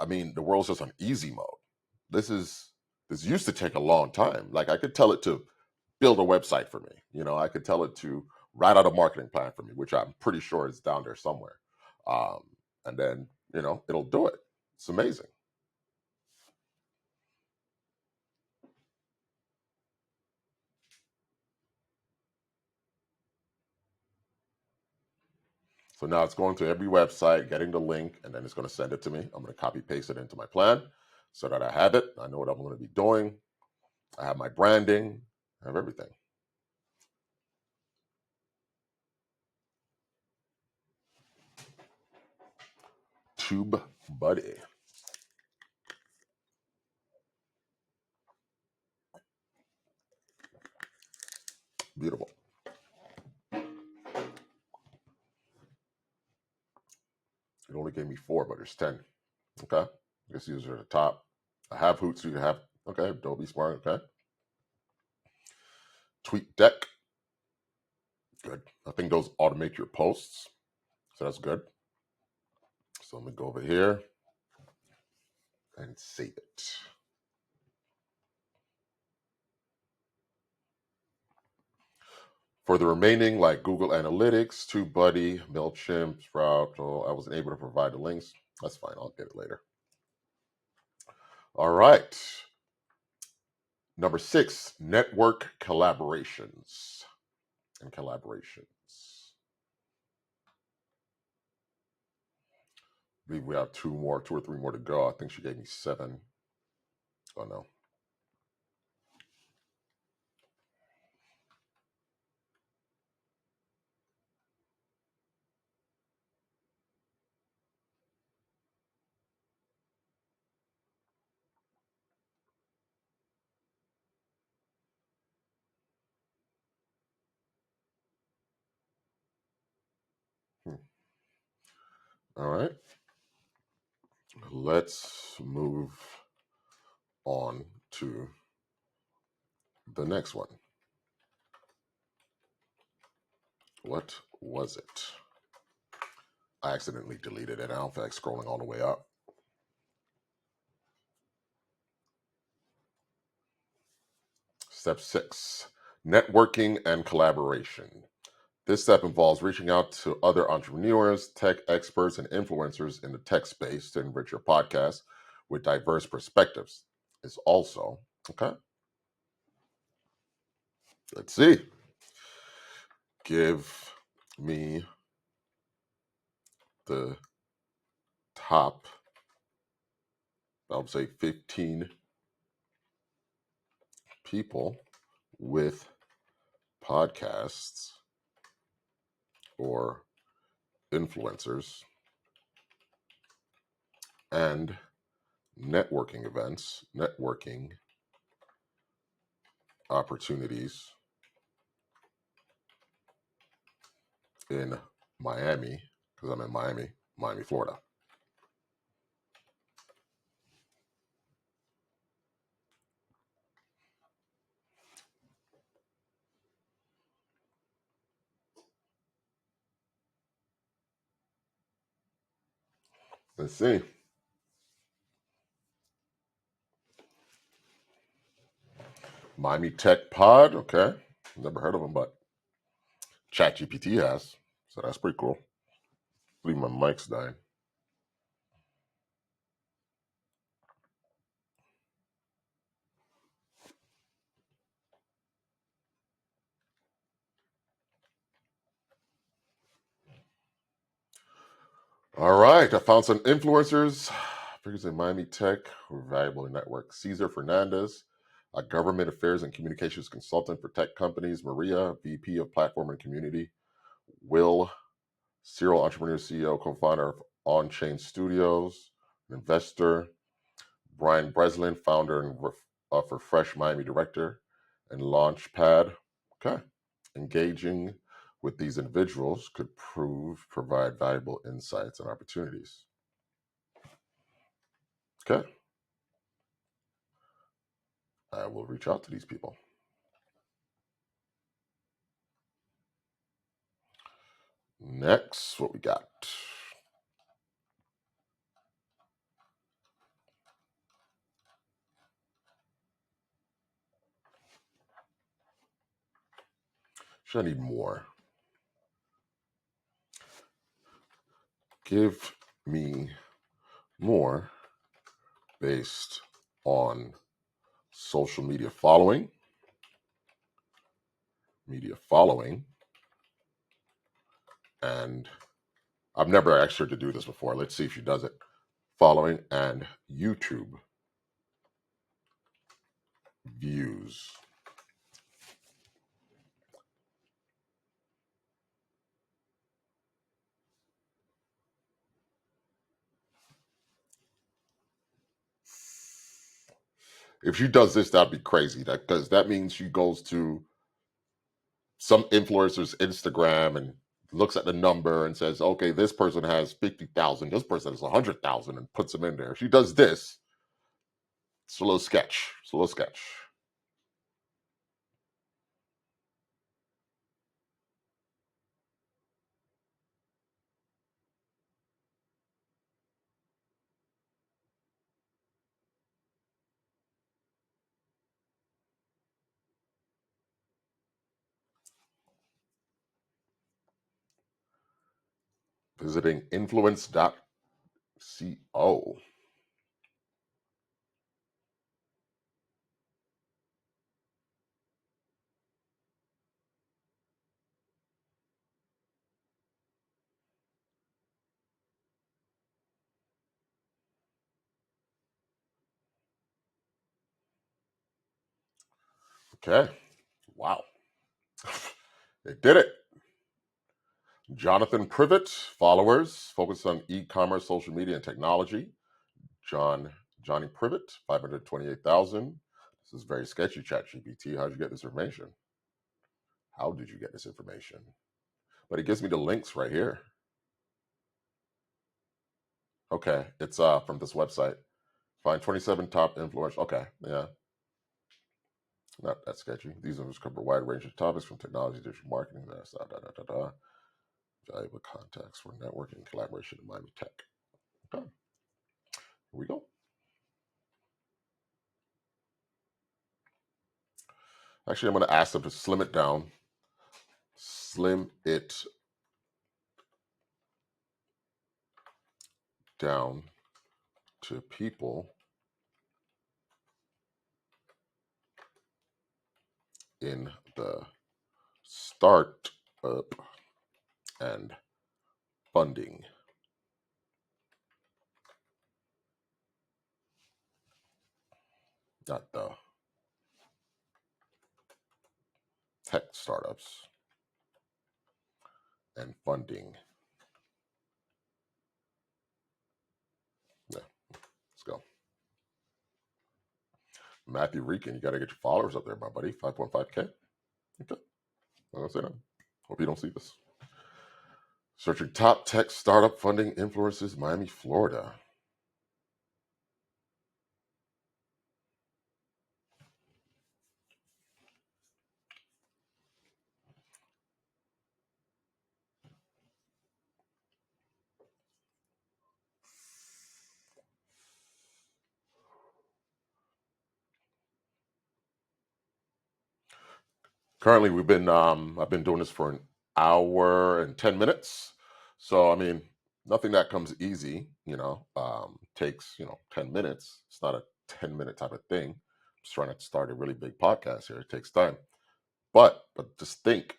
I mean, the world's just on easy mode. This used to take a long time. Like I could tell it to build a website for me. You know, I could tell it to write out a marketing plan for me, which I'm pretty sure is down there somewhere. Um, and then, you know, it'll do it. It's amazing. So now it's going to every website, getting the link, and then it's going to send it to me. I'm going to copy paste it into my plan so that I have it. I know what I'm going to be doing. I have my branding, I have everything. Tube Buddy. Beautiful. It only gave me 4, but there's 10. Okay. I guess these are the top. I have Hootsuite. I have, okay, Adobe Smart. Okay. TweetDeck. Good. I think those automate your posts. So that's good. So let me go over here and save it. For the remaining, like Google Analytics, TubeBuddy, MailChimp, Sprout, I wasn't able to provide the links. That's fine. I'll get it later. All right. Number 6, network collaborations and collaborations. I believe we have 2 or 3 more to go. I think she gave me 7. Oh, no. All right. Let's move on to the next one. What was it? I accidentally deleted it. I don't feel like scrolling all the way up. Step 6, networking and collaboration. This step involves reaching out to other entrepreneurs, tech experts, and influencers in the tech space to enrich your podcast with diverse perspectives. It's also, okay, let's see. Give me the top, I would say 15 people with podcasts or influencers and networking events, networking opportunities in Miami, because I'm in Miami, Florida. Let's see. Miami Tech Pod, okay. Never heard of them, but ChatGPT has, so that's pretty cool. I believe my mic's dying. All right, I found some influencers. Figures in Miami Tech who are valuable in network. Cesar Fernandez, a government affairs and communications consultant for tech companies. Maria, VP of Platform and Community. Will, serial entrepreneur, CEO, co-founder of On-Chain Studios, an investor. Brian Breslin, founder of Refresh Miami director, and Launchpad. Okay. Engaging with these individuals could provide valuable insights and opportunities. Okay. I will reach out to these people. Next, what we got? Should I need more? Give me more based on social media following, and I've never asked her to do this before. Let's see if she does it. Following and YouTube views. If she does this, that'd be crazy. Because that means she goes to some influencer's Instagram and looks at the number and says, okay, this person has 50,000, this person has 100,000, and puts them in there. If she does this, it's a little sketch. It's a little sketch. Visiting influence.co. Okay. Wow. They did it. Jonathan Privet, followers, focus on e-commerce, social media, and technology. Johnny Privet, 528,000. This is very sketchy, ChatGPT. How did you get this information? How did you get this information? But it gives me the links right here. Okay, it's from this website. Find 27 top influential. Okay, yeah, not that sketchy. These ones cover a wide range of topics from technology, digital marketing, valuable contacts for networking, collaboration, and Miami Tech. Okay, here we go. Actually, I'm going to ask them to slim it down. Slim it down to people in the startup and funding, not the tech startups and funding. Yeah, let's go. Matthew Reekin, you got to get your followers up there, my buddy. 5.5K. Okay. I'm going to say that. Hope you don't see this. Searching top tech startup funding influencers, Miami, Florida. Currently, I've been doing this for an hour and 10 minutes. So, I mean, nothing that comes easy, takes, 10 minutes. It's not a 10-minute type of thing. I'm just trying to start a really big podcast here. It takes time. But just think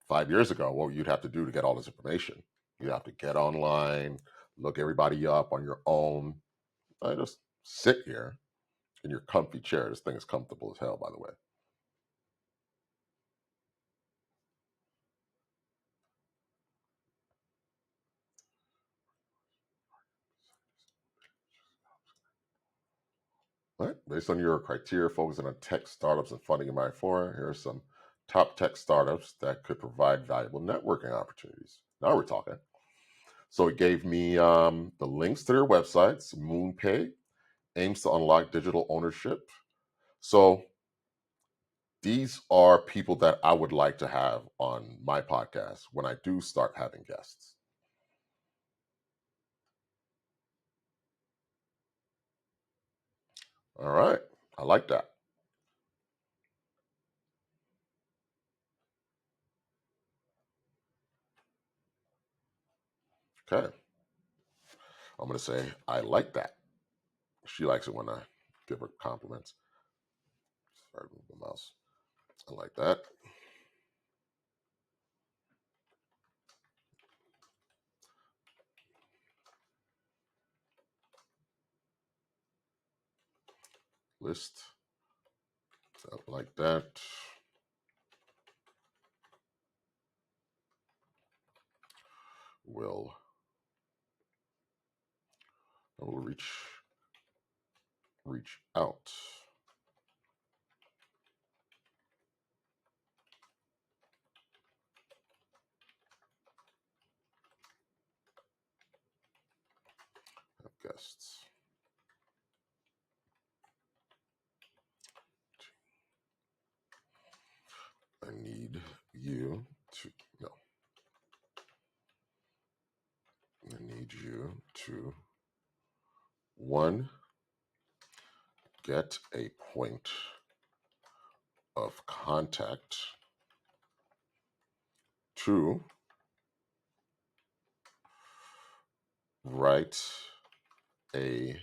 5 years ago, what you'd have to do to get all this information. You have to get online, look everybody up on your own. I just sit here in your comfy chair. This thing is comfortable as hell, by the way. All right. Based on your criteria, focusing on tech startups and funding in my forum, here are some top tech startups that could provide valuable networking opportunities. Now we're talking. So it gave me the links to their websites. MoonPay aims to unlock digital ownership. So these are people that I would like to have on my podcast when I do start having guests. All right. I like that. Okay. I'm going to say, I like that. She likes it when I give her compliments. Sorry, move the mouse. I like that. list like that. Will reach out. Have guests. I need you to one, get a point of contact. Two, write a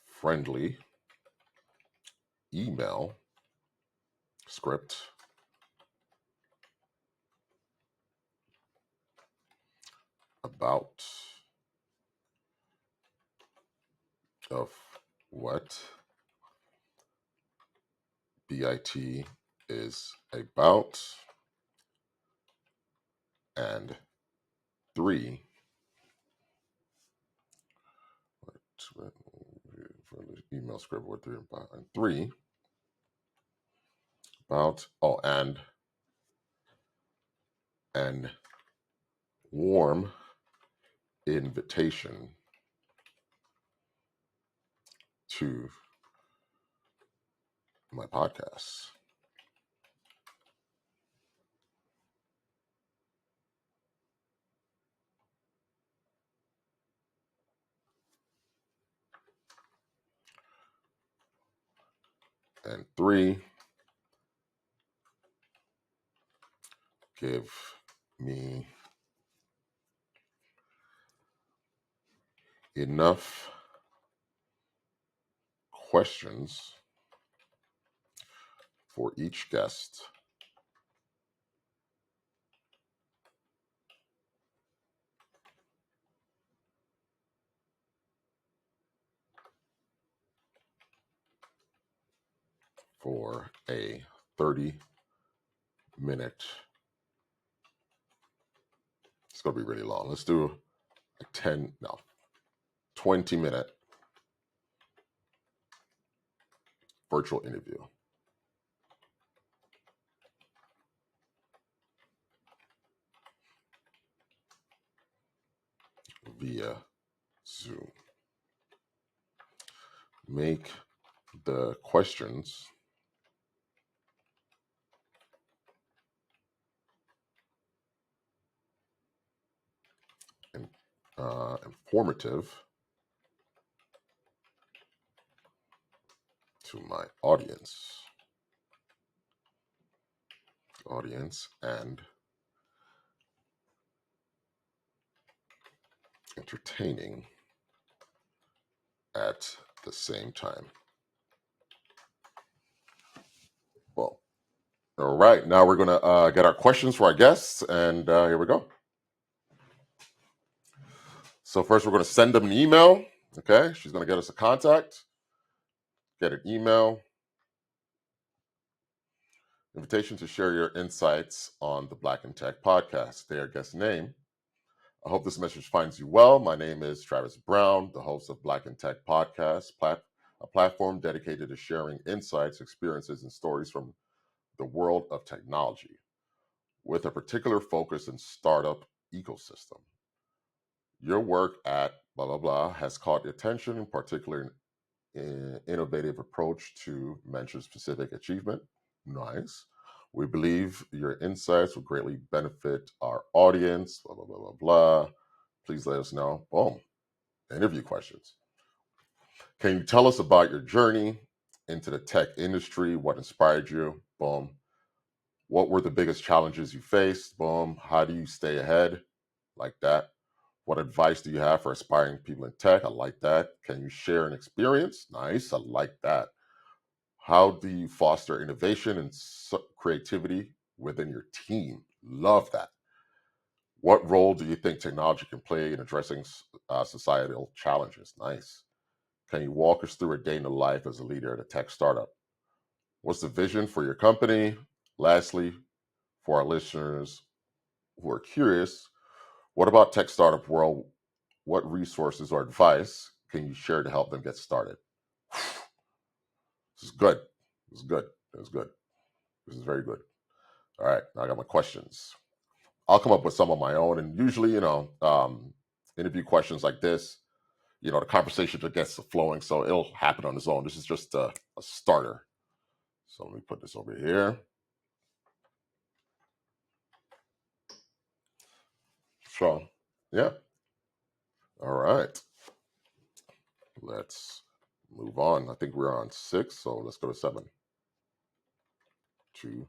friendly email script about of what BIT is about, and three, email script with three and three about and warm invitation to my podcast and three, give me enough questions for each guest for a 30-minute. It's going to be really long. Let's do a 20-minute virtual interview via Zoom. Make the questions informative to my audience and entertaining at the same time. Well, all right. Now we're going to get our questions for our guests, and here we go. So first, we're going to send them an email. Okay, she's going to get us a contact, get an email, invitation to share your insights on the Black in Tech podcast. Their guest name. I hope this message finds you well. My name is Travis Brown, the host of Black in Tech podcast, a platform dedicated to sharing insights, experiences, and stories from the world of technology, with a particular focus in startup ecosystem. Your work at blah, blah, blah has caught attention, in particular in innovative approach to mention specific achievement. Nice. We believe your insights will greatly benefit our audience, blah, blah, blah, blah, blah. Please let us know. Boom. Interview questions. Can you tell us about your journey into the tech industry? What inspired you? Boom. What were the biggest challenges you faced? Boom. How do you stay ahead? Like that. What advice do you have for aspiring people in tech? I like that. Can you share an experience? Nice. I like that. How do you foster innovation and creativity within your team? Love that. What role do you think technology can play in addressing societal challenges? Nice. Can you walk us through a day in the life as a leader at a tech startup? What's the vision for your company? Lastly, for our listeners who are curious, what about tech startup world? What resources or advice can you share to help them get started? This is good. This is good. This is good. This is very good. All right, now I got my questions. I'll come up with some of my own, and usually, interview questions like this, the conversation just gets flowing, so it'll happen on its own. This is just a starter. So let me put this over here. So, yeah. All right. Let's move on. I think we're on 6, so let's go to 7. 2,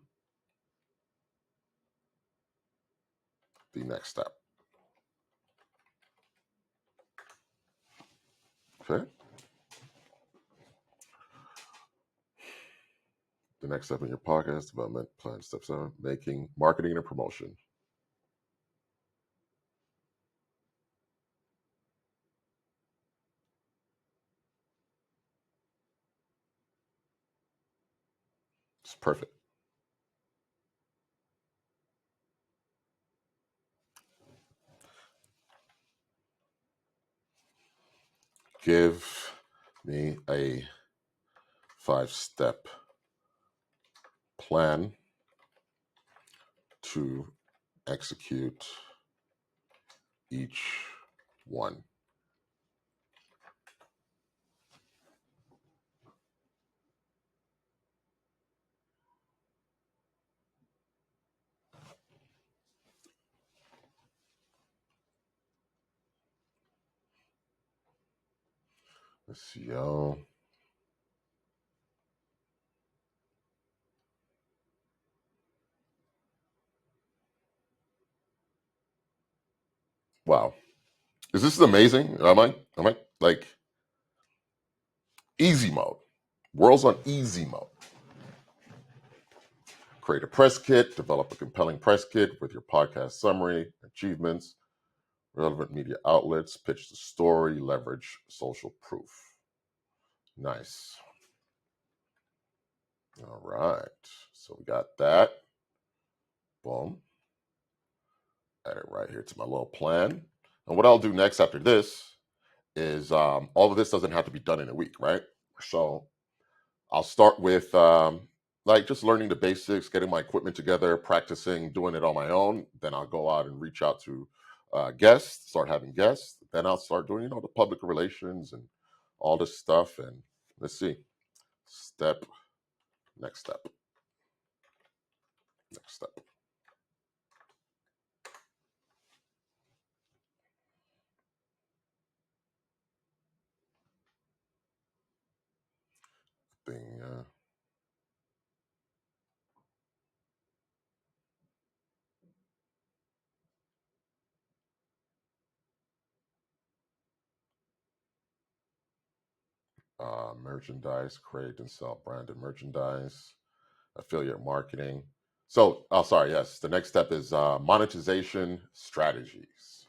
the next step. Okay. The next step in your podcast development plan. Step 7, making marketing and promotion. It's perfect. Give me a 5-step plan to execute each one. Let's see, y'all. Wow. Is this amazing? Am I like easy mode? World's on easy mode. Create a press kit, develop a compelling press kit with your podcast summary, achievements, relevant media outlets, pitch the story, leverage social proof. Nice. All right. So we got that. Boom. Add it right here to my little plan. And what I'll do next after this is all of this doesn't have to be done in a week, right? So I'll start with like just learning the basics, getting my equipment together, practicing, doing it on my own. Then I'll go out and reach out to guests, start having guests. Then I'll start doing, the public relations and all this stuff. And let's see. Next step, next step. Thing, merchandise, create and sell branded merchandise, affiliate marketing. So, oh, sorry, yes. The next step is monetization strategies.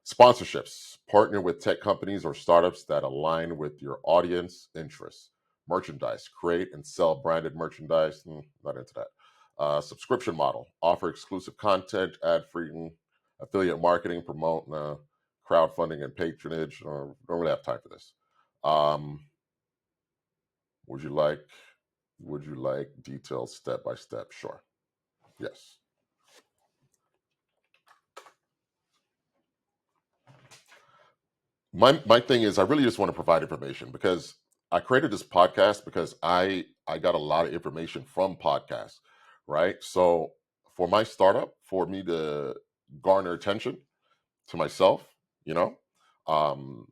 Sponsorships. Partner with tech companies or startups that align with your audience interests. Merchandise. Create and sell branded merchandise. Not into that. Subscription model. Offer exclusive content, ad free, affiliate marketing, promote crowdfunding and patronage. Don't really have time for this. Would you like detailed step by step? Sure. Yes. My thing is I really just want to provide information because I created this podcast because I got a lot of information from podcasts, right? So for my startup, for me to garner attention to myself, you know, um,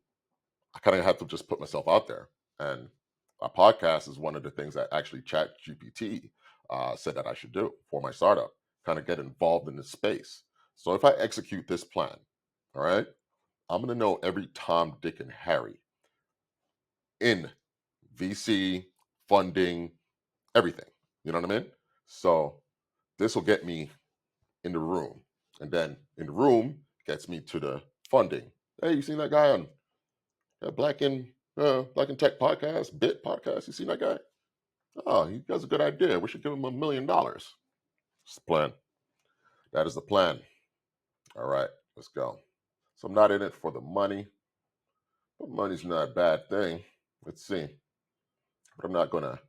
I kind of have to just put myself out there. And a podcast is one of the things that actually Chat GPT said that I should do for my startup, kind of get involved in the space. So if I execute this plan, all right, I'm going to know every Tom, Dick, and Harry in VC, funding, everything. You know what I mean? So this will get me in the room. And then in the room gets me to the funding. Hey, you seen that guy on Black in Like in Tech Podcast, Bit Podcast. You seen that guy? Oh, he has a good idea. We should give him $1 million. It's the plan. That is the plan. All right, let's go. So I'm not in it for the money, but money's not a bad thing. Let's see. But I'm not gonna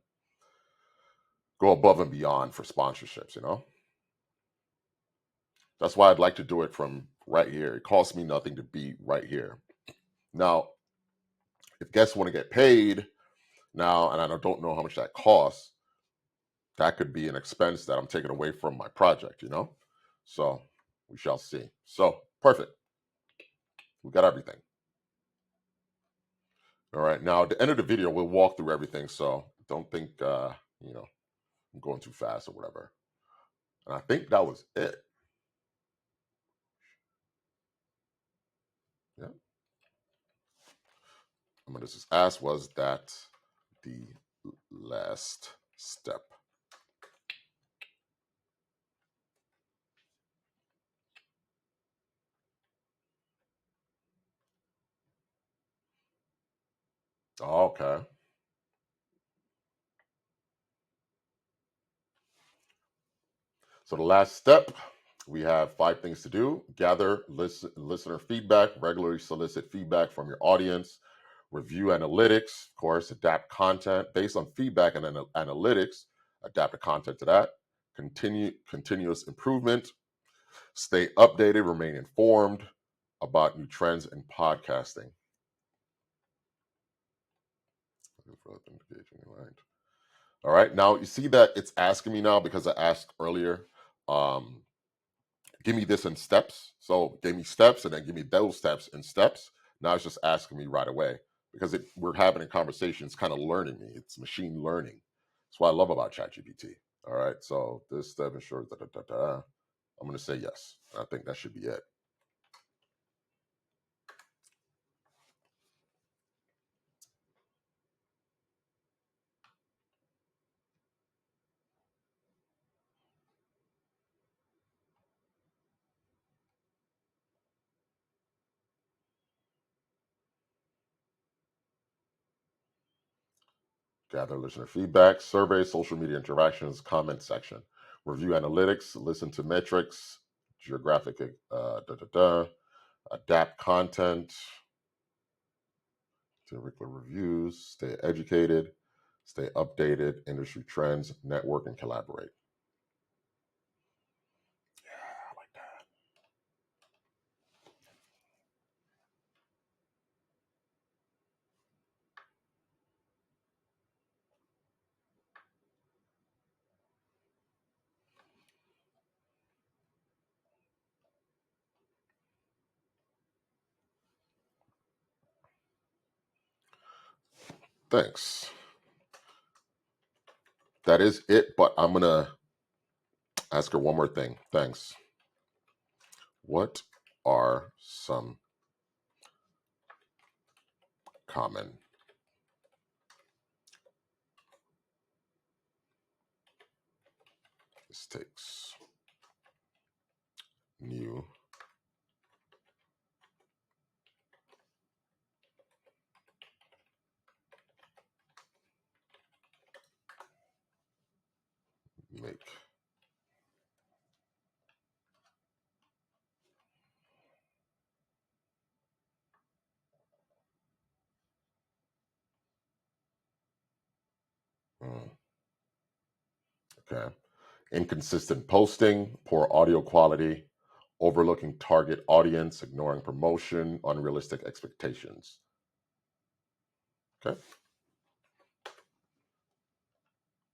go above and beyond for sponsorships, you know? That's why I'd like to do it from right here. It costs me nothing to be right here. Now, if guests want to get paid now, and I don't know how much that costs, that could be an expense that I'm taking away from my project, you know? So we shall see. So perfect. We got everything. All right. Now at the end of the video, we'll walk through everything. So don't think you know, I'm going too fast or whatever. And I think that was it. Yeah. I'm gonna just ask, was that the last step? Okay. So the last step, we have 5 things to do. Gather listener feedback, regularly solicit feedback from your audience, review analytics, of course, adapt content based on feedback and analytics, adapt the content to that, continuous improvement, stay updated, remain informed about new trends in podcasting. All right, now you see that it's asking me now because I asked earlier, give me this in steps. So give me steps and then give me those steps in steps. Now it's just asking me right away because we're having a conversation. It's kind of learning me. It's machine learning. That's what I love about ChatGPT. All right, so this step ensures I'm going to say yes. I think that should be it. Gather listener feedback, survey, social media interactions, comment section, review analytics, listen to metrics, geographic, adapt content, curricular reviews, stay educated, stay updated, industry trends, network, and collaborate. Yeah, I like that. Thanks. That is it, but I'm going to ask her one more thing. Thanks. What are some common mistakes you make? Okay. Inconsistent posting, poor audio quality, overlooking target audience, ignoring promotion, unrealistic expectations. Okay.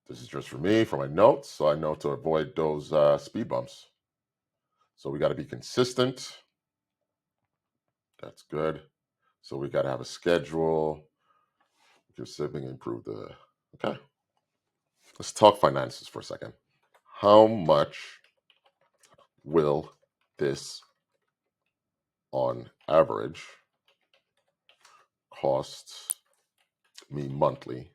This is just for me, for my notes, so I know to avoid those speed bumps. So we got to be consistent. That's good. So we got to have a schedule. Just sipping, improve the. Okay. Let's talk finances for a second. How much will this, on average, cost me monthly?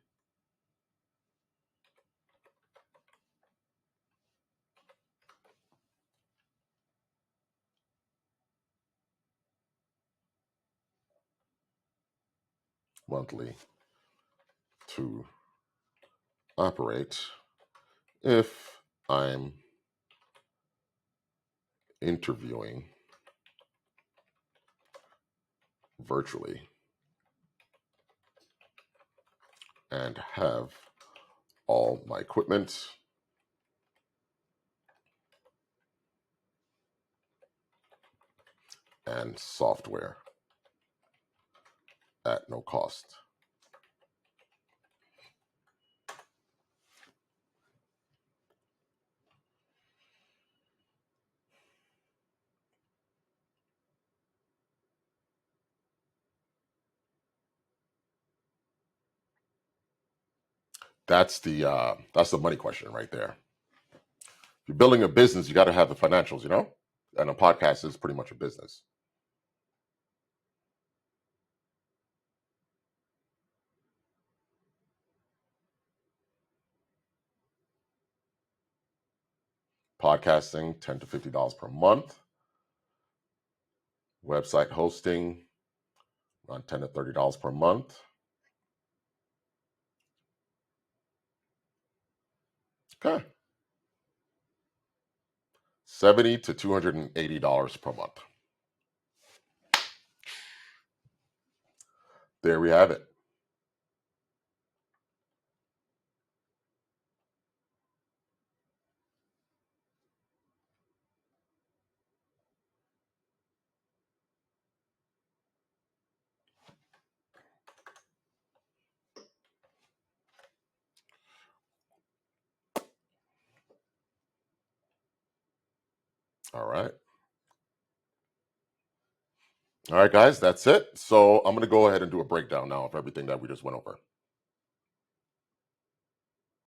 monthly to operate if I'm interviewing virtually and have all my equipment and software at no cost. That's the money question right there. If you're building a business, you got to have the financials, and a podcast is pretty much a business. Podcasting, $10 to $50 per month. Website hosting, around $10 to $30 per month. Okay. $70 to $280 per month. There we have it. All right. All right, guys, that's it. So I'm going to go ahead and do a breakdown now of everything that we just went over.